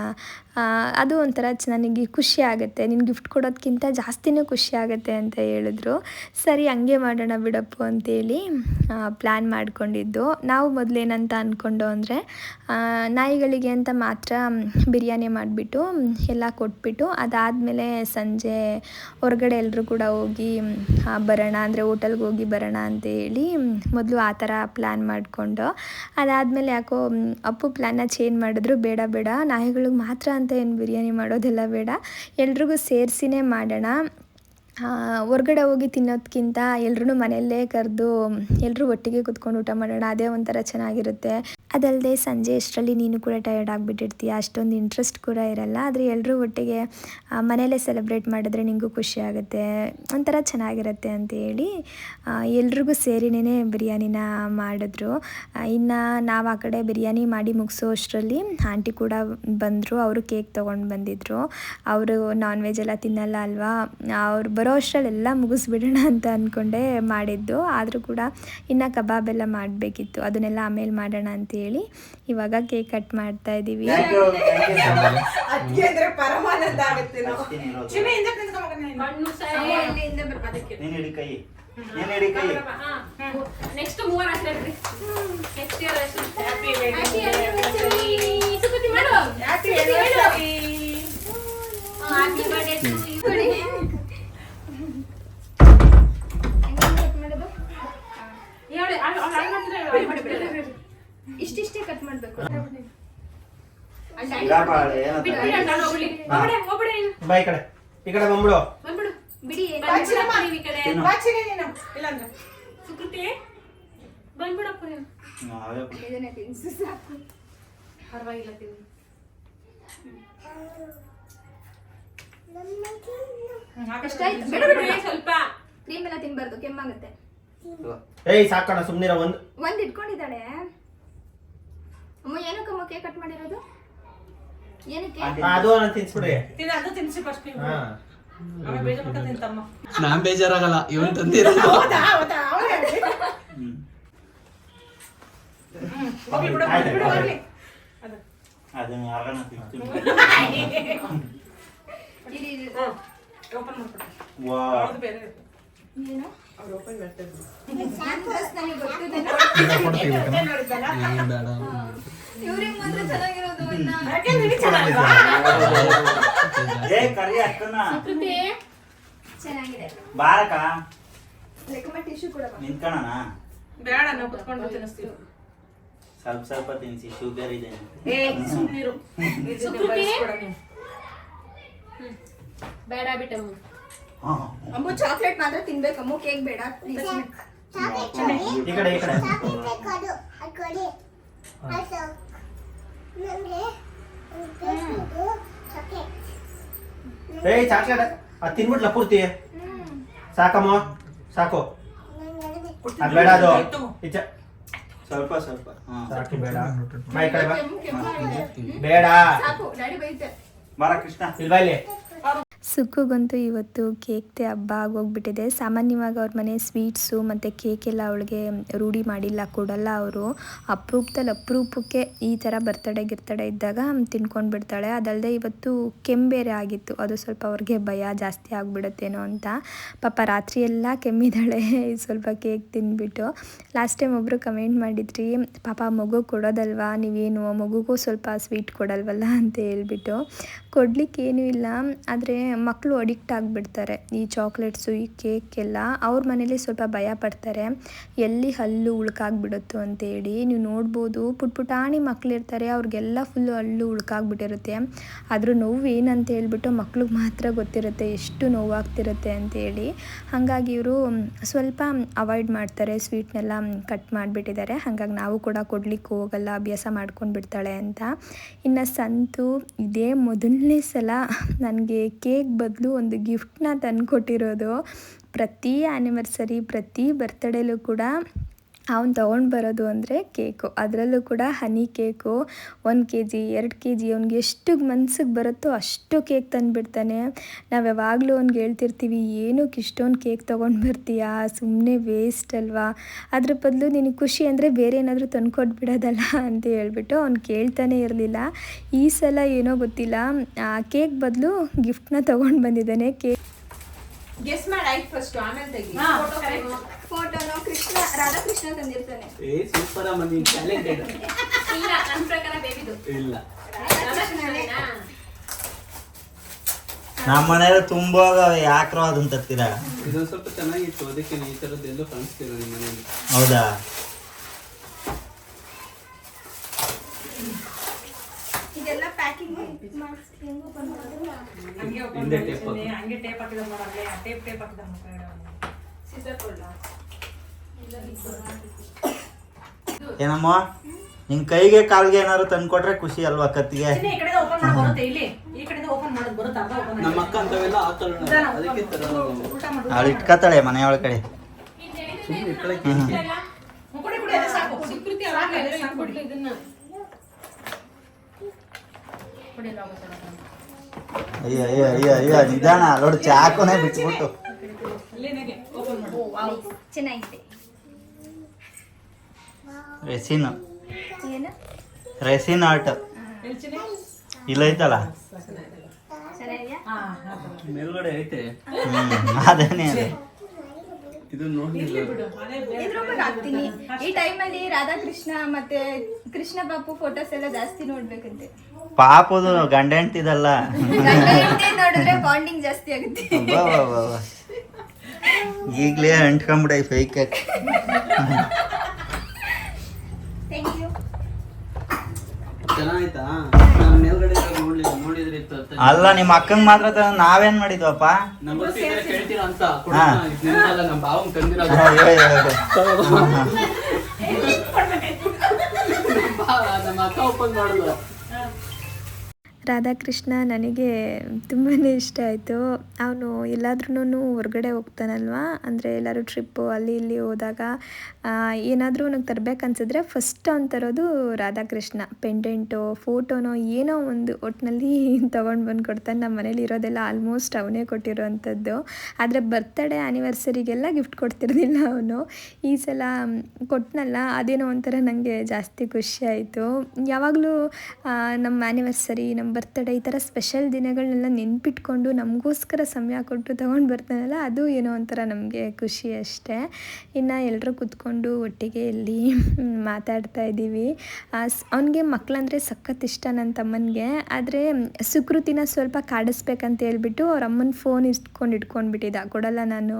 ಅದು ಒಂಥರ ನನಗೆ ಖುಷಿ ಆಗುತ್ತೆ, ನಿನ್ನ ಗಿಫ್ಟ್ ಕೊಡೋದಕ್ಕಿಂತ ಜಾಸ್ತಿನೇ ಖುಷಿ ಆಗುತ್ತೆ ಅಂತ ಹೇಳಿದ್ರು. ಸರಿ ಹಂಗೆ ಮಾಡೋಣ ಬಿಡಪ್ಪು ಅಂತೇಳಿ ಪ್ಲ್ಯಾನ್ ಮಾಡ್ಕೊಂಡಿದ್ದು. ನಾವು ಮೊದಲೇನಂತ ಅಂದ್ಕೊಂಡು ಅಂದರೆ ನಾಯಿಗಳಿಗೆ ಅಂತ ಮಾತ್ರ ಬಿರಿಯಾನಿ ಮಾಡಿಬಿಟ್ಟು ಎಲ್ಲ ಕೊಟ್ಬಿಟ್ಟು ಅದಾದಮೇಲೆ ಸಂಜೆ ಹೊರಗಡೆ ಎಲ್ಲರೂ ಕೂಡ ಹೋಗಿ ಬರೋಣ, ಅಂದರೆ ಹೋಟೆಲ್ಗೆ ಹೋಗಿ ಬರೋಣ ಅಂತೇಳಿ ಮೊದಲು ಆ ಥರ ಪ್ಲ್ಯಾನ್ ಮಾಡಿಕೊಂಡು, ಅದಾದಮೇಲೆ ಯಾಕೋ ಅಪ್ಪು ಪ್ಲ್ಯಾನ್ನ ಚೇಂಜ್ ಮಾಡಿದ್ರು, ಬೇಡ ನಾಯಿಗಳಿಗೆ ಮಾತ್ರ ಅಂತ ಅಂತ ಏನು ಬಿರಿಯಾನಿ ಮಾಡೋದೆಲ್ಲ ಬೇಡ, ಎಲ್ರಿಗೂ ಸೇರಿಸಿನೇ ಮಾಡೋಣ. ಹೊರ್ಗಡೆ ಹೋಗಿ ತಿನ್ನೋದಕ್ಕಿಂತ ಎಲ್ಲರೂ ಮನೆಯಲ್ಲೇ ಕರೆದು ಎಲ್ಲರೂ ಒಟ್ಟಿಗೆ ಕೂತ್ಕೊಂಡು ಊಟ ಮಾಡೋಣ, ಅದೇ ಒಂಥರ ಚೆನ್ನಾಗಿರುತ್ತೆ. ಅದಲ್ಲದೆ ಸಂಜೆ ಅಷ್ಟರಲ್ಲಿ ನೀನು ಕೂಡ ಟಯರ್ಡ್ ಆಗಿಬಿಟ್ಟಿರ್ತೀಯ, ಅಷ್ಟೊಂದು ಇಂಟ್ರೆಸ್ಟ್ ಕೂಡ ಇರಲ್ಲ. ಆದರೆ ಎಲ್ಲರೂ ಒಟ್ಟಿಗೆ ಮನೆಯಲ್ಲೇ ಸೆಲೆಬ್ರೇಟ್ ಮಾಡಿದ್ರೆ ನಿಮಗೂ ಖುಷಿ ಆಗುತ್ತೆ, ಒಂಥರ ಚೆನ್ನಾಗಿರುತ್ತೆ ಅಂತ ಹೇಳಿ ಎಲ್ರಿಗೂ ಸೇರಿನೇ ಬಿರಿಯಾನಿನ ಮಾಡಿದ್ರು. ಇನ್ನು ನಾವು ಆ ಕಡೆ ಬಿರಿಯಾನಿ ಮಾಡಿ ಮುಗಿಸೋ ಅಷ್ಟರಲ್ಲಿ ಆಂಟಿ ಕೂಡ ಬಂದರು. ಅವರು ಕೇಕ್ ತೊಗೊಂಡು ಬಂದಿದ್ದರು. ಅವರು ನಾನ್ ವೆಜ್ ಎಲ್ಲ ತಿನ್ನಲ್ಲ ಅಲ್ವಾ, ಅವ್ರು ಬರೋ ಅಷ್ಟರಲ್ಲೆಲ್ಲ ಮುಗಿಸ್ಬಿಡೋಣ ಅಂತ ಅಂದ್ಕೊಂಡೆ ಮಾಡಿದ್ದು. ಆದರೂ ಕೂಡ ಇನ್ನು ಕಬಾಬ್ ಎಲ್ಲ ಮಾಡಬೇಕಿತ್ತು, ಅದನ್ನೆಲ್ಲ ಆಮೇಲೆ ಮಾಡೋಣ ಅಂತ ಹೇಳಿ ಇವಾಗ ಕೇಕ್ ಕಟ್ ಮಾಡ್ತಾ ಇದ್ದೀವಿ. ಇಷ್ಟಿಷ್ಟೇ ಕಟ್ ಮಾಡಬೇಕು. ಈ ಕಡೆ ಬಂದ್ಬಿಡು. ಬಿಡಿ ಪರವಾಗಿಲ್ಲ ಸ್ವಲ್ಪ ಕ್ರೀಮ್ ಎಲ್ಲ ತಿನ್ಬಾರ್ದು, ಕೆಮ್ಮಾಗುತ್ತೆ. ಏಯ್ ಸಾಕಣ ಸುಮ್ನಿರ. ಒಂದ್ ಇಟ್ಕೊಂಡಿದ್ದಾಳೆ ಅಮ್ಮ. ಏನಕ್ಕಮ್ಮ ಕೇಕ್ ಕಟ್ ಮಾಡಿರೋದು? ಏನಕ್ಕೆ? ಅದು ನಾನು ತಿನ್ಸ್ಬಿಡಿ. ಅದು ತಿನ್ಸಿ ಫಸ್ಟ್. ನಾನ್ ಬೇಜಾರಾಗಲ್ಲ, ಇವನ್ ತಂದಿರೋದು. ಸ್ವಲ್ಪ ಸ್ವಲ್ಪ ತಿನ್ಸಿ, ಶುಗರ್ ಇದೆ. ಬೇಡ ಬಿಟ್ಟಮ್ಮ. ಅಮ್ಮ ಚಾಕ್ಲೇಟ್ ಮಾತ್ರ ತಿನ್ಬೇಕಮ್ಮ, ಕೇಕ್ ಬೇಡ ಪ್ಲೀಸ್. ಈ ಕಡೆ ಈ ಕಡೆ. ಏಯ್ ಚಾಕ್ಲೇಟ್ ಅದು ತಿನ್ಬಿಟ್ಲ ಪೂರ್ತಿ. ಸಾಕಮ್ಮ ಸಾಕು, ಅದು ಬೇಡ. ಅದು ಸ್ವಲ್ಪ ಸ್ವಲ್ಪ ಸಾಕು, ಬೇಡ. ಬಾ ಈ ಕಡೆ ಬಾ. ಬೇಡ ಬಾರ ಕೃಷ್ಣ, ಇಲ್ವಾ ಇಲ್ಲಿ. ಸುಕ್ಕುಗಂತೂ ಇವತ್ತು ಕೇಕ್ತೆ ಹಬ್ಬ ಆಗೋಗ್ಬಿಟ್ಟಿದೆ. ಸಾಮಾನ್ಯವಾಗಿ ಅವ್ರ ಮನೆ ಸ್ವೀಟ್ಸು ಮತ್ತು ಕೇಕೆಲ್ಲ ಅವಳಿಗೆ ರೂಢಿ ಮಾಡಿಲ್ಲ, ಕೊಡಲ್ಲ ಅವರು. ಅಪರೂಪಕ್ಕೆ ಈ ಥರ ಬರ್ತಡೇ ಇದ್ದಾಗ ತಿನ್ಕೊಂಡು ಬಿಡ್ತಾಳೆ. ಅದಲ್ಲದೆ ಇವತ್ತು ಕೆಮ್ಬೇರೆ ಆಗಿತ್ತು, ಅದು ಸ್ವಲ್ಪ ಅವ್ರಿಗೆ ಭಯ ಜಾಸ್ತಿ ಆಗಿಬಿಡುತ್ತೇನೋ ಅಂತ. ಪಾಪ ರಾತ್ರಿ ಎಲ್ಲ ಕೆಮ್ಮಿದ್ದಾಳೆ ಸ್ವಲ್ಪ ಕೇಕ್ ತಿಂದ್ಬಿಟ್ಟು. ಲಾಸ್ಟ್ ಟೈಮ್ ಒಬ್ಬರು ಕಮೆಂಟ್ ಮಾಡಿದ್ರಿ, ಪಾಪ ಮಗು ಕೊಡೋದಲ್ವಾ ನೀವೇನು, ಮಗುಗೂ ಸ್ವಲ್ಪ ಸ್ವೀಟ್ ಕೊಡಲ್ವಲ್ಲ ಅಂತ ಹೇಳ್ಬಿಟ್ಟು. ಕೊಡಲಿಕ್ಕೇನೂ ಇಲ್ಲ, ಆದರೆ ಮಕ್ಕಳು ಅಡಿಕ್ಟ್ ಆಗಿಬಿಡ್ತಾರೆ ಈ ಚಾಕ್ಲೇಟ್ಸು ಈ ಕೇಕೆಲ್ಲ. ಅವ್ರ ಮನೇಲಿ ಸ್ವಲ್ಪ ಭಯ ಪಡ್ತಾರೆ, ಎಲ್ಲಿ ಹಲ್ಲು ಉಳ್ಕಾಗ್ಬಿಡುತ್ತೋ ಅಂತೇಳಿ. ನೀವು ನೋಡ್ಬೋದು ಪುಟಾಣಿ ಮಕ್ಕಳಿರ್ತಾರೆ, ಅವ್ರಿಗೆಲ್ಲ ಫುಲ್ಲು ಹಲ್ಲು ಉಳ್ಕಾಗ್ಬಿಟ್ಟಿರುತ್ತೆ. ಅದ್ರ ನೋವು ಏನಂತ ಹೇಳ್ಬಿಟ್ಟು ಮಕ್ಳಿಗೆ ಮಾತ್ರ ಗೊತ್ತಿರುತ್ತೆ ಎಷ್ಟು ನೋವಾಗ್ತಿರುತ್ತೆ ಅಂತೇಳಿ. ಹಾಗಾಗಿ ಇವರು ಸ್ವಲ್ಪ ಅವಾಯ್ಡ್ ಮಾಡ್ತಾರೆ, ಸ್ವೀಟ್ನೆಲ್ಲ ಕಟ್ ಮಾಡಿಬಿಟ್ಟಿದ್ದಾರೆ. ಹಾಗಾಗಿ ನಾವು ಕೂಡ ಕೊಡ್ಲಿಕ್ಕೆ ಹೋಗಲ್ಲ, ಅಭ್ಯಾಸ ಮಾಡ್ಕೊಂಡು ಬಿಡ್ತಾಳೆ ಅಂತ. ಇನ್ನು ಸಂತು ಇದೇ ಮೊದಲನೇ ಸಲ ನನಗೆ ಕೇಕ್ ಬದಲು ಒಂದು ಗಿಫ್ಟ್ನ ತಂದುಕೊಟ್ಟಿರೋದು. ಪ್ರತಿ ಆ್ಯನಿವರ್ಸರಿ ಪ್ರತಿ ಬರ್ತ್ಡೇಲೂ ಕೂಡ ಅವ್ನು ತೊಗೊಂಡು ಬರೋದು ಅಂದರೆ ಕೇಕು, ಅದರಲ್ಲೂ ಕೂಡ ಹನಿ ಕೇಕು. 1 kg 2 kg ಅವ್ನಿಗೆ ಎಷ್ಟು ಮನ್ಸಿಗೆ ಬರುತ್ತೋ ಅಷ್ಟು ಕೇಕ್ ತಂದುಬಿಡ್ತಾನೆ. ನಾವು ಯಾವಾಗಲೂ ಅವ್ನಿಗೆ ಹೇಳ್ತಿರ್ತೀವಿ, ಏನಕ್ಕೆ ಇಷ್ಟೊಂದು ಕೇಕ್ ತೊಗೊಂಡು ಬರ್ತೀಯಾ, ಸುಮ್ಮನೆ ವೇಸ್ಟ್ ಅಲ್ವಾ, ಅದ್ರ ಬದಲು ನಿನಗೆ ಖುಷಿ ಅಂದರೆ ಬೇರೆ ಏನಾದರೂ ತಂದುಕೊಟ್ಬಿಡೋದಲ್ಲ ಅಂತ ಹೇಳ್ಬಿಟ್ಟು ಅವ್ನು ಕೇಳ್ತಾನೆ ಇರಲಿಲ್ಲ. ಈ ಸಲ ಏನೋ ಗೊತ್ತಿಲ್ಲ, ಕೇಕ್ ಬದಲು ಗಿಫ್ಟ್ನ ತೊಗೊಂಡು ಬಂದಿದ್ದಾನೆ. ಕೇಕ್ ಗೆಸ್ ಮಾಡಿ ಆಯ್ತು ಫಸ್ಟ್, ಆಮೇಲೆ ತೆಗಿ ಫೋಟೋನ ಕೃಷ್ಣ ರಾಧಾಕೃಷ್ಣ ತಂದಿರ್ತಾನೆ. ಏ ಸೂಪರ್ ಅಮ್ಮ, ನೀನ್ ಟ್ಯಾಲೆಂಟೆಡ್. ಇಲ್ಲ ನನ್ನ ಪ್ರಕಾರ ಬೇಬಿದು ಇಲ್ಲ, ನಮ್ಮ ಮನೆಯಲ್ಲಿ ತುಂಬಾ ಯಾಕ್ರೋ ಅದನ್ನ ತರ್ತೀರಾ? ಇದೊಂದು ಸ್ವಲ್ಪ ಚೆನ್ನಾಗಿತ್ತು, ಅದಕ್ಕೆ ಈ ತರದ್ದು ಎಲ್ಲೂ ಕಾಣಿಸ್ತಿಲ್ಲ ನಿಮ್ಮ ಮನೆಯಲ್ಲಿ. ಹೌದಾ? ಇದೆಲ್ಲ ಪ್ಯಾಕಿಂಗ್ ಹಿಂದೆ ಟೇಪ್ ಹಾಕು. ಹಂಗೆ ಟೇಪ್ ಹಾಕಿದ ನೋಡಲ್ಲೇ ಟೇಪ್ ಹಾಕಿದ ಸಿಸರ್ ಕೊಡ್ಲ ಏನಮ್ಮ ನಿನ್ ಕೈಗೆ ಕಾಲ್ಗೆ ಏನಾದ್ರು ತಂದ್ಕೊಟ್ರೆ ಖುಷಿ ಅಲ್ವಾ ಕತ್ತಿಗೆ? ಈ ಕಡೆ ಓಪನ್ ಮಾಡಿ ಬರುತ್ತೆ ಇಲ್ಲಿ ಈ ಕಡೆ ಓಪನ್ ಮಾಡೋದು ಬರುತ್ತೆ ಅರ್ಧ ಓಪನ್ ನಮ್ಮ ಅಕ್ಕ ಅಂತವೆಲ್ಲ ಹಾಕಲ್ಲ ನಾನು. ಅದಕ್ಕೆ ತರ ಉಲ್ಟಾ ಮಾಡು ಅವಳು ಇಟ್ಕತ್ತಾಳೆ ಮನೆ ಒಳಗಡೆ. ಸುಮ್ಮನೆ ಇಟ್ಕೊಳಕ್ಕೆ ಕುಡಿ ಕುಡಿ ಅದೇ ಸಾಕು ಸುಕೃತಿ ಅದೇ ಸಾಕು ಕುಡಿ ಇದನ್ನ ಕುಡಿ ಅಯ್ಯೋ ಅಯ್ಯೋ ಅಯ್ಯೋ ಅಯ್ಯೋ ನಿಧಾನ ನೋಡಿ ಚಾಕುನೇ ಬಿಟ್ಬಿಟ್ಟು. ಅಲ್ಲೇನೇಗೆ ಓಪನ್ ಮಾಡು ವಾವ್ ಚೆನ್ನಾಗಿದೆ. ರೆಸಿನ್ ಏನು ರೆಸಿನ್ ಆರ್ಟ್ ಎಲ್ಚಿನಿ ಇಲ್ಲ ಐತಲ್ಲ. ಚೆನ್ನಾಗಿದೆಯಾ? ಹಾ ಮೇಲ್ಗಡೆ ಐತೆ ಅದೇನೇ ಇದು ನೋಡ್ಲಿಲ್ಲ. ಬಿಡು ಅದೇ ಇದ್ರ ಮೇಲೆ ಹಾಕ್ತೀನಿ. ಈ ಟೈಮಲ್ಲಿ ರಾಧಾಕೃಷ್ಣ ಮತ್ತೆ ಕೃಷ್ಣ ಬಾಪು ಫೋಟೋಸ್ ಎಲ್ಲ ಜಾಸ್ತಿ ನೋಡ್ಬೇಕಂತೆ. ಪಾಪದು ಗಂಡ ಹೆಂಡ್ತಿದಲ್ಲ. ಗಂಡ ಹೆಂಡ್ತಿ ನೋಡಿದ್ರೆ ಬಾಂಡಿಂಗ್ ಜಾಸ್ತಿ ಆಗುತ್ತೆ. ಈಗಲೇ ಅಂಟ್ಕೊಂಬಿಡ ಫೇಕ್. Thank you. ಚೆನ್ನಾಯ್ತಾ? ನಾನು ಮೇಲ್ಗಡೆ ನೋಡಿದ್ರೆ ಇತ್ತು ಅಂತ. ಅಲ್ಲ ನಿಮ್ಮ ಅಕ್ಕಂಗ್ ಮಾತ್ರ ನಾವೇನ್ ಮಾಡಿದ್ವಪ್ಪ? ನಮ್ಮ ಗೊತ್ತಿದ್ರೆ ಕೇಳ್ತೀರಾ ಅಂತ ಹಾ. ನಿನ್ನಲ್ಲ ನಮ್ಮ ಭಾವನ್ ತಂದಿರೋದು. ನಮ್ಮ ಅಕ್ಕ ಓಪನ್ ಮಾಡಿದ್ರು. ರಾಧಾಕೃಷ್ಣ ನನಗೆ ತುಂಬಾ ಇಷ್ಟ ಆಯಿತು. ಅವನು ಎಲ್ಲಾದ್ರೂ ಹೊರಗಡೆ ಹೋಗ್ತಾನಲ್ವ, ಅಂದರೆ ಎಲ್ಲರೂ ಟ್ರಿಪ್ಪು ಅಲ್ಲಿ ಇಲ್ಲಿ ಹೋದಾಗ ಏನಾದರೂ ನನಗೆ ತರಬೇಕನ್ಸಿದ್ರೆ ಫಸ್ಟ್ ಅವ್ನು ತರೋದು ರಾಧಾಕೃಷ್ಣ. ಪೆಂಡೆಂಟೋ ಫೋಟೋನೋ ಏನೋ ಒಂದು ಒಟ್ಟಿನಲ್ಲಿ ತೊಗೊಂಡು ಬಂದು ಕೊಡ್ತಾನೆ. ನಮ್ಮ ಮನೇಲಿ ಇರೋದೆಲ್ಲ ಆಲ್ಮೋಸ್ಟ್ ಅವನೇ ಕೊಟ್ಟಿರೋವಂಥದ್ದು. ಆದರೆ ಬರ್ತ್ಡೇ ಆ್ಯನಿವರ್ಸರಿಗೆಲ್ಲ ಗಿಫ್ಟ್ ಕೊಡ್ತಿರ್ಲಿಲ್ಲ ಅವನು. ಈ ಸಲ ಕೊಟ್ಟನಲ್ಲ, ಅದೇನೋ ಒಂಥರ ನನಗೆ ಜಾಸ್ತಿ ಖುಷಿ ಆಯಿತು. ಯಾವಾಗಲೂ ನಮ್ಮ ಆ್ಯನಿವರ್ಸರಿ, ನಮ್ಮ ಬರ್ತಡೇ ಈ ಥರ ಸ್ಪೆಷಲ್ ದಿನಗಳನ್ನೆಲ್ಲ ನೆನ್ಪಿಟ್ಕೊಂಡು ನಮಗೋಸ್ಕರ ಸಮಯ ಕೊಟ್ಟು ತೊಗೊಂಡು ಬರ್ತಾನಲ್ಲ, ಅದು ಏನೋ ಒಂಥರ ನಮಗೆ ಖುಷಿ ಅಷ್ಟೇ. ಇನ್ನು ಎಲ್ಲರೂ ಕೂತ್ಕೊಂಡು ಒಟ್ಟಿಗೆ ಇಲ್ಲಿ ಮಾತಾಡ್ತಾ ಇದ್ದೀವಿ. ಅವನಿಗೆ ಮಕ್ಕಳಂದರೆ ಸಖತ್ ಇಷ್ಟ ನನ್ನ ತಮ್ಮನಿಗೆ. ಆದರೆ ಸುಕೃತಿನ ಸ್ವಲ್ಪ ಕಾಡಿಸ್ಬೇಕಂತ ಹೇಳ್ಬಿಟ್ಟು ಅವ್ರ ಅಮ್ಮನ ಫೋನ್ ಇಟ್ಕೊಂಡ್ಬಿಟ್ಟಿದ್ದ. ಕೊಡಲ್ಲ ನಾನು,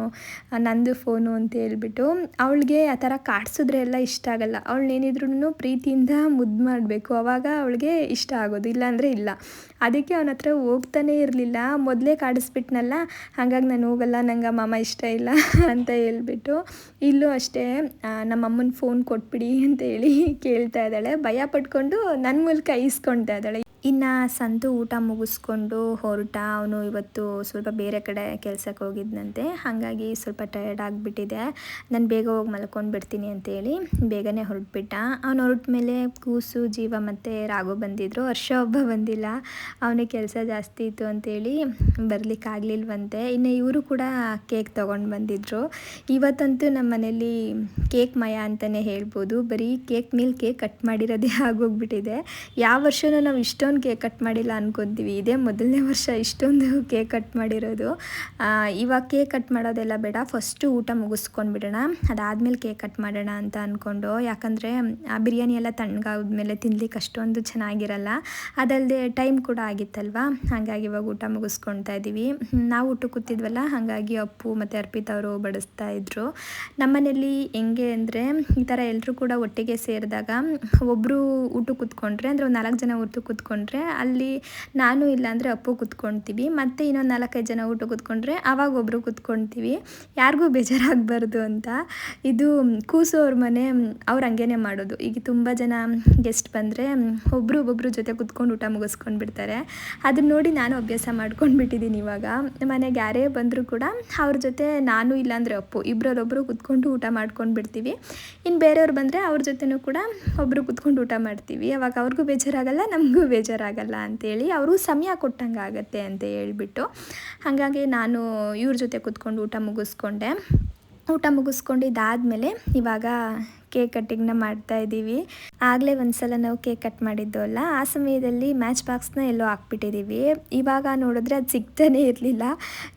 ನಂದು ಫೋನು ಅಂತ ಹೇಳ್ಬಿಟ್ಟು. ಅವಳಿಗೆ ಆ ಥರ ಕಾಡಿಸಿದ್ರೆ ಎಲ್ಲ ಇಷ್ಟ ಆಗಲ್ಲ. ಅವಳನ್ನೇನಿದ್ರೂ ಪ್ರೀತಿಯಿಂದ ಮುದ್ದು ಮಾಡಬೇಕು, ಆವಾಗ ಅವಳಿಗೆ ಇಷ್ಟ ಆಗೋದು, ಇಲ್ಲಾಂದರೆ ಇಲ್ಲ. ಅದಕ್ಕೆ ಅವನ ಹತ್ರ ಹೋಗ್ತಾನೇ ಇರಲಿಲ್ಲ. ಮೊದಲೇ ಕಾಡಿಸ್ಬಿಟ್ನಲ್ಲ, ಹಾಗಾಗಿ ನಾನು ಹೋಗಲ್ಲ, ನಂಗೆ ಮಾಮ ಇಷ್ಟ ಇಲ್ಲ ಅಂತ ಹೇಳ್ಬಿಟ್ಟು. ಇಲ್ಲೂ ಅಷ್ಟೇ ನಮ್ಮಮ್ಮನ ಫೋನ್ ಕೊಟ್ಬಿಡಿ ಅಂತ ಹೇಳಿ ಕೇಳ್ತಾ ಇದ್ದಾಳೆ. ಭಯ ಪಟ್ಕೊಂಡು ನನ್ನ ಮೂಲಕ ಈಸ್ಕೊಳ್ತಾ ಇದ್ದಾಳೆ. ಇನ್ನು ಸಂತು ಊಟ ಮುಗಿಸ್ಕೊಂಡು ಹೊರಟ. ಅವನು ಇವತ್ತು ಸ್ವಲ್ಪ ಬೇರೆ ಕಡೆ ಕೆಲಸಕ್ಕೆ ಹೋಗಿದ್ದಂತೆ, ಹಾಗಾಗಿ ಸ್ವಲ್ಪ ಟಯರ್ಡ್ ಆಗಿಬಿಟ್ಟಿದೆ. ನಾನು ಬೇಗ ಹೋಗಿ ಮಲ್ಕೊಂಡು ಬಿಡ್ತೀನಿ ಅಂತೇಳಿ ಬೇಗನೆ ಹೊರಟ್ಬಿಟ್ಟ. ಅವನು ಹೊರಟ ಮೇಲೆ ಕೂಸು, ಜೀವ ಮತ್ತು ರಾಘು ಬಂದಿದ್ದರು. ಹರ್ಷ ಒಬ್ಬ ಬಂದಿಲ್ಲ, ಅವನಿಗೆ ಕೆಲಸ ಜಾಸ್ತಿ ಇತ್ತು ಅಂತೇಳಿ ಬರಲಿಕ್ಕಾಗಲಿಲ್ವಂತೆ. ಇನ್ನು ಇವರು ಕೂಡ ಕೇಕ್ ತೊಗೊಂಡು ಬಂದಿದ್ದರು. ಇವತ್ತಂತೂ ನಮ್ಮ ಮನೇಲಿ ಕೇಕ್ ಮಯ ಅಂತಲೇ ಹೇಳ್ಬೋದು. ಬರೀ ಕೇಕ್ ಮೇಲೆ ಕೇಕ್ ಕಟ್ ಮಾಡಿರೋದೇ ಆಗೋಗ್ಬಿಟ್ಟಿದೆ. ಯಾವ ವರ್ಷವೂ ನಾವು ಇಷ್ಟೊಂದು ಕೇಕ್ ಕಟ್ ಮಾಡಿಲ್ಲ ಅನ್ಕೊತೀವಿ. ಇದೇ ಮೊದಲನೇ ವರ್ಷ ಇಷ್ಟೊಂದು ಕೇಕ್ ಕಟ್ ಮಾಡಿರೋದು. ಇವಾಗ ಕೇಕ್ ಕಟ್ ಮಾಡೋದೆಲ್ಲ ಬೇಡ, ಫಸ್ಟು ಊಟ ಮುಗಿಸ್ಕೊಂಡು ಬಿಡೋಣ, ಅದಾದಮೇಲೆ ಕೇಕ್ ಕಟ್ ಮಾಡೋಣ ಅಂತ ಅಂದ್ಕೊಂಡು. ಯಾಕಂದರೆ ಆ ಬಿರಿಯಾನಿ ಎಲ್ಲ ತಣ್ಣಗಾದ್ಮೇಲೆ ತಿನ್ಲಿಕ್ಕೆ ಅಷ್ಟೊಂದು ಚೆನ್ನಾಗಿರಲ್ಲ. ಅದಲ್ಲದೆ ಟೈಮ್ ಕೂಡ ಆಗಿತ್ತಲ್ವ, ಹಾಗಾಗಿ ಇವಾಗ ಊಟ ಮುಗಿಸ್ಕೊಳ್ತಾ ಇದ್ದೀವಿ. ನಾವು ಊಟ ಕೂತಿದ್ವಲ್ಲ, ಹಾಗಾಗಿ ಅಪ್ಪು ಮತ್ತು ಅರ್ಪಿತಾ ಅವರು ಬಡಿಸ್ತಾ ಇದ್ರು. ನಮ್ಮನೇಲಿ ಹೆಂಗೆ ಅಂದರೆ ಈ ಥರ ಎಲ್ಲರೂ ಕೂಡ ಒಟ್ಟಿಗೆ ಸೇರಿದಾಗ ಒಬ್ಬರು ಊಟ ಕೂತ್ಕೊಂಡ್ರೆ, ಅಂದರೆ ಒಂದು 4 ಜನ ಊಟ ಕೂತ್ಕೊಂಡ್ರೆ ಅಲ್ಲಿ ನಾನು ಇಲ್ಲಾಂದರೆ ಅಪ್ಪು ಕೂತ್ಕೊಳ್ತೀವಿ. ಮತ್ತು ಇನ್ನೊಂದು 4-5 ಜನ ಊಟ ಕೂತ್ಕೊಂಡ್ರೆ ಆವಾಗ ಒಬ್ಬರು ಕೂತ್ಕೊಳ್ತೀವಿ, ಯಾರಿಗೂ ಬೇಜಾರಾಗಬಾರ್ದು ಅಂತ. ಇದು ಕೂಸು ಅವ್ರ ಮನೆ, ಅವ್ರು ಹಂಗೇನೆ ಮಾಡೋದು. ಈಗ ತುಂಬ ಜನ ಗೆಸ್ಟ್ ಬಂದರೆ ಒಬ್ಬೊಬ್ಬರು ಜೊತೆ ಕೂತ್ಕೊಂಡು ಊಟ ಮುಗಿಸ್ಕೊಂಡು ಬಿಡ್ತಾರೆ. ಅದನ್ನ ನೋಡಿ ನಾನು ಅಭ್ಯಾಸ ಮಾಡ್ಕೊಂಡು ಬಿಟ್ಟಿದ್ದೀನಿ. ಇವಾಗ ಮನೆಗೆ ಯಾರೇ ಬಂದರೂ ಕೂಡ ಅವ್ರ ಜೊತೆ ನಾನು ಇಲ್ಲಾಂದರೆ ಅಪ್ಪು ಇಬ್ಬರಲ್ಲೊಬ್ಬರು ಕೂತ್ಕೊಂಡು ಊಟ ಮಾಡ್ಕೊಂಡು ಬಿಡ್ತೀವಿ. ಇನ್ನು ಬೇರೆಯವ್ರು ಬಂದರೆ ಅವ್ರ ಜೊತೆನೂ ಕೂಡ ಒಬ್ಬರು ಕೂತ್ಕೊಂಡು ಊಟ ಮಾಡ್ತೀವಿ. ಅವಾಗ ಅವ್ರಿಗೂ ಬೇಜಾರಾಗಲ್ಲ, ನಮಗೂ ಬೇಜಾರಾಗಲ್ಲ ಅಂತೇಳಿ, ಅವರು ಸಮಯ ಕೊಟ್ಟಂಗೆ ಆಗುತ್ತೆ ಅಂತ ಹೇಳ್ಬಿಟ್ಟು. ಹಾಗಾಗಿ ನಾನು ಇವ್ರ ಜೊತೆ ಕೂತ್ಕೊಂಡು ಊಟ ಮುಗಿಸ್ಕೊಂಡು ಇದಾದಮೇಲೆ ಇವಾಗ ಕೇಕ್ ಕಟ್ಟಿಂಗ್ನ ಮಾಡ್ತಾಯಿದ್ದೀವಿ. ಆಗಲೇ ಒಂದು ಸಲ ನಾವು ಕೇಕ್ ಕಟ್ ಮಾಡಿದ್ದು ಅಲ್ಲ, ಆ ಸಮಯದಲ್ಲಿ ಮ್ಯಾಚ್ ಬಾಕ್ಸ್ನ ಎಲ್ಲೋ ಹಾಕ್ಬಿಟ್ಟಿದ್ದೀವಿ. ಇವಾಗ ನೋಡಿದ್ರೆ ಅದು ಸಿಗ್ತಾನೇ ಇರಲಿಲ್ಲ.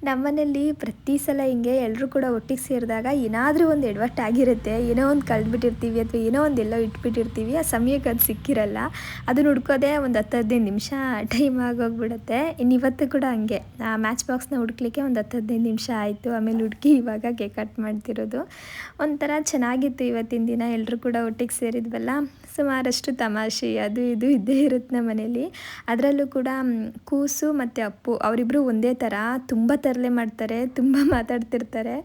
ನಮ್ಮನೇಲಿ ಪ್ರತಿ ಸಲ ಹಿಂಗೆ ಎಲ್ಲರೂ ಕೂಡ ಒಟ್ಟಿಗೆ ಸೇರಿದಾಗ ಏನಾದರೂ ಒಂದು ಎಡವಟ್ಟು ಆಗಿರುತ್ತೆ, ಏನೋ ಒಂದು ಕಳೆದ್ಬಿಟ್ಟಿರ್ತೀವಿ ಅಥವಾ ಏನೋ ಒಂದು ಎಲ್ಲೋ ಇಟ್ಬಿಟ್ಟಿರ್ತೀವಿ, ಆ ಸಮಯಕ್ಕೆ ಅದು ಸಿಕ್ಕಿರಲ್ಲ. ಅದನ್ನ ಹುಡ್ಕೋದೇ ಒಂದು 10-15 ನಿಮಿಷ ಟೈಮ್ ಆಗೋಗ್ಬಿಡುತ್ತೆ. ಇನ್ನು ಇವತ್ತು ಕೂಡ ಹಂಗೆ ಮ್ಯಾಚ್ ಬಾಕ್ಸ್ನ ಹುಡುಕ್ಲಿಕ್ಕೆ ಒಂದು 10-15 ನಿಮಿಷ ಆಯಿತು. ಆಮೇಲೆ ಹುಡುಕಿ ಇವಾಗ ಕೇಕ್ ಕಟ್ ಮಾಡ್ತಿರೋದು. ಒಂಥರ ಚೆನ್ನಾಗಿತ್ತು ಇವತ್ತಿನ ದಿನ. ಎಲ್ಲರೂ ಕೂಡ ಒಟ್ಟಿಗೆ ಸೇರಿದ್ವಲ್ಲ, ಸುಮಾರಷ್ಟು ತಮಾಷೆ ಅದು ಇದು ಇದ್ದೇ ಇರುತ್ತೆ ನಮ್ಮ ಮನೇಲಿ. ಅದರಲ್ಲೂ ಕೂಡ ಕೂಸು ಮತ್ತು ಅಪ್ಪು ಅವರಿಬ್ಬರು ಒಂದೇ ಥರ ತುಂಬ ತರಲೆ ಮಾಡ್ತಾರೆ, ತುಂಬ ಮಾತಾಡ್ತಿರ್ತಾರೆ.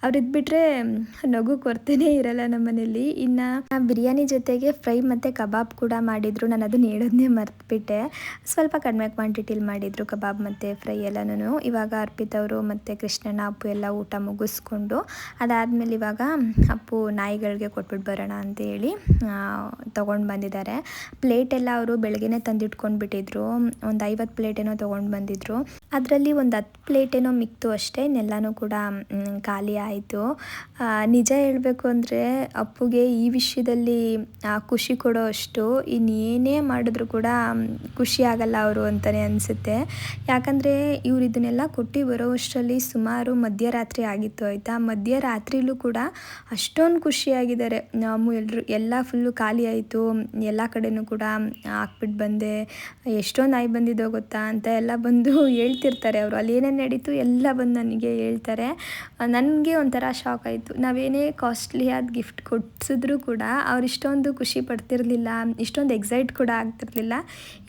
ಅವ್ರಿದ್ಬಿಟ್ರೆ ನಗು ಕೊರತೆನೇ ಇರಲ್ಲ ನಮ್ಮ ಮನೇಲಿ. ಇನ್ನು ಬಿರಿಯಾನಿ ಜೊತೆಗೆ ಫ್ರೈ ಮತ್ತು ಕಬಾಬ್ ಕೂಡ ಮಾಡಿದರು. ನಾನು ಅದನ್ನು ಹೇಳೋದನ್ನೇ ಮರ್ತುಬಿಟ್ಟೆ. ಸ್ವಲ್ಪ ಕಡಿಮೆ ಕ್ವಾಂಟಿಟಿಲಿ ಮಾಡಿದರು ಕಬಾಬ್ ಮತ್ತು ಫ್ರೈ ಎಲ್ಲನೂ. ಇವಾಗ ಅರ್ಪಿತ್ ಅವರು ಮತ್ತು ಕೃಷ್ಣಣ್ಣ ಅಪ್ಪು ಎಲ್ಲ ಊಟ ಮುಗಿಸ್ಕೊಂಡು ಅದಾದಮೇಲೆ ಇವಾಗ ಅಪ್ಪು ನಾಯಿಗಳಿಗೆ ಕೊಟ್ಬಿಟ್ಟು ಬರೋಣ ಅಂತೇಳಿ ತೊಗೊಂಡು ಬಂದಿದ್ದಾರೆ. ಪ್ಲೇಟೆಲ್ಲ ಅವರು ಬೆಳಗ್ಗೆನೇ ತಂದಿಟ್ಕೊಂಡು ಬಿಟ್ಟಿದ್ರು. ಒಂದು 50 ಪ್ಲೇಟೇನೋ ತೊಗೊಂಡು ಬಂದಿದ್ರು. ಅದರಲ್ಲಿ ಒಂದು 10 ಪ್ಲೇಟೇನೋ ಮಿಕ್ತು ಅಷ್ಟೇ, ಇನ್ನೆಲ್ಲನೂ ಕೂಡ ಖಾಲಿ ಆಯಿತು. ನಿಜ ಹೇಳಬೇಕು ಅಂದರೆ ಅಪ್ಪುಗೆ ಈ ವಿಷಯದಲ್ಲಿ ಖುಷಿ ಕೊಡೋ ಅಷ್ಟು ಇನ್ನೇನೇ ಮಾಡಿದ್ರು ಕೂಡ ಖುಷಿ ಆಗಲ್ಲ ಅವರು ಅಂತಲೇ ಅನಿಸುತ್ತೆ. ಯಾಕಂದರೆ ಇವ್ರು ಇದನ್ನೆಲ್ಲ ಕೊಟ್ಟು ಬರೋ ಅಷ್ಟರಲ್ಲಿ ಸುಮಾರು ಮಧ್ಯರಾತ್ರಿ ಆಗಿತ್ತು ಆಯಿತಾ. ಮಧ್ಯರಾತ್ರಿಲೂ ಕೂಡ ಅಷ್ಟೊಂದು ಖುಷಿಯಾಗಿದ್ದಾರೆ. ಎಲ್ಲ ಫುಲ್ಲು ಖಾಲಿ ಆಯಿತು, ಎಲ್ಲ ಕಡೆನೂ ಕೂಡ ಹಾಕ್ಬಿಟ್ಟು ಬಂದೆ, ಎಷ್ಟೊಂದು ನಾಯಿ ಬಂದಿದ್ದೋ ಗೊತ್ತಾ ಅಂತ ಎಲ್ಲ ಬಂದು ಹೇಳ್ತಿರ್ತಾರೆ ಅವರು. ಅಲ್ಲಿ ಏನೇನು ನಡೀತು ಎಲ್ಲ ಬಂದು ನನಗೆ ಹೇಳ್ತಾರೆ. ನನಗೆ ಒಂಥರ ಶಾಕ್ ಆಯಿತು. ನಾವೇನೇ ಕಾಸ್ಟ್ಲಿಯಾದ ಗಿಫ್ಟ್ ಕೊಡಿಸಿದ್ರೂ ಕೂಡ ಅವ್ರು ಇಷ್ಟೊಂದು ಖುಷಿ ಪಡ್ತಿರಲಿಲ್ಲ, ಇಷ್ಟೊಂದು ಎಕ್ಸೈಟ್ ಕೂಡ ಆಗ್ತಿರ್ಲಿಲ್ಲ.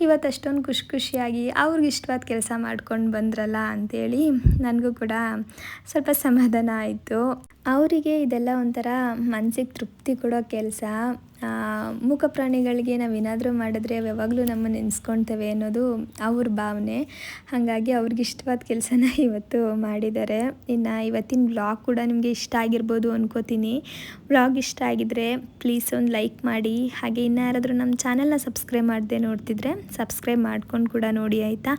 ಇವತ್ತು ಅಷ್ಟೊಂದು ಖುಷಿಯಾಗಿ ಅವ್ರಿಗೆ ಇಷ್ಟವಾದ ಕೆಲಸ ಮಾಡ್ಕೊಂಡು ಬಂದ್ರಲ್ಲ ಅಂಥೇಳಿ ನನಗೂ ಕೂಡ ಸ್ವಲ್ಪ ಸಮಾಧಾನ ಆಯಿತು. ಅವರಿಗೆ ಇದೆಲ್ಲ ಒಂಥರ ಮನಸ್ಸಿಗೆ ತೃಪ್ತಿ ಕೊಡೋ ಕೆಲಸ. ಮೂಕ ಪ್ರಾಣಿಗಳಿಗೆ ನಾವೇನಾದರೂ ಮಾಡಿದ್ರೆ ಅವು ಯಾವಾಗಲೂ ನಮ್ಮನ್ನು ನೆನೆಸ್ಕೊಳ್ತವೆ ಅನ್ನೋದು ಅವ್ರ ಭಾವನೆ. ಹಾಗಾಗಿ ಅವ್ರಿಗೆ ಇಷ್ಟವಾದ ಕೆಲಸನ ಇವತ್ತು ಮಾಡಿದ್ದಾರೆ. ಇನ್ನು ಇವತ್ತಿನ ವ್ಲಾಗ್ ಕೂಡ ನಿಮಗೆ ಇಷ್ಟ ಆಗಿರ್ಬೋದು ಅಂದ್ಕೋತೀನಿ. ವ್ಲಾಗ್ ಇಷ್ಟ ಆಗಿದ್ದರೆ ಪ್ಲೀಸ್ ಒಂದು ಲೈಕ್ ಮಾಡಿ. ಹಾಗೆ ಇನ್ನೂ ಯಾರಾದರೂ ನಮ್ಮ ಚಾನಲ್ನ ಸಬ್ಸ್ಕ್ರೈಬ್ ಮಾಡದೆ ನೋಡ್ತಿದ್ರೆ ಸಬ್ಸ್ಕ್ರೈಬ್ ಮಾಡ್ಕೊಂಡು ಕೂಡ ನೋಡಿ ಆಯಿತಾ.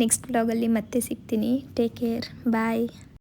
ನೆಕ್ಸ್ಟ್ ವ್ಲಾಗಲ್ಲಿ ಮತ್ತೆ ಸಿಗ್ತೀನಿ. ಟೇಕ್ ಕೇರ್, ಬಾಯ್.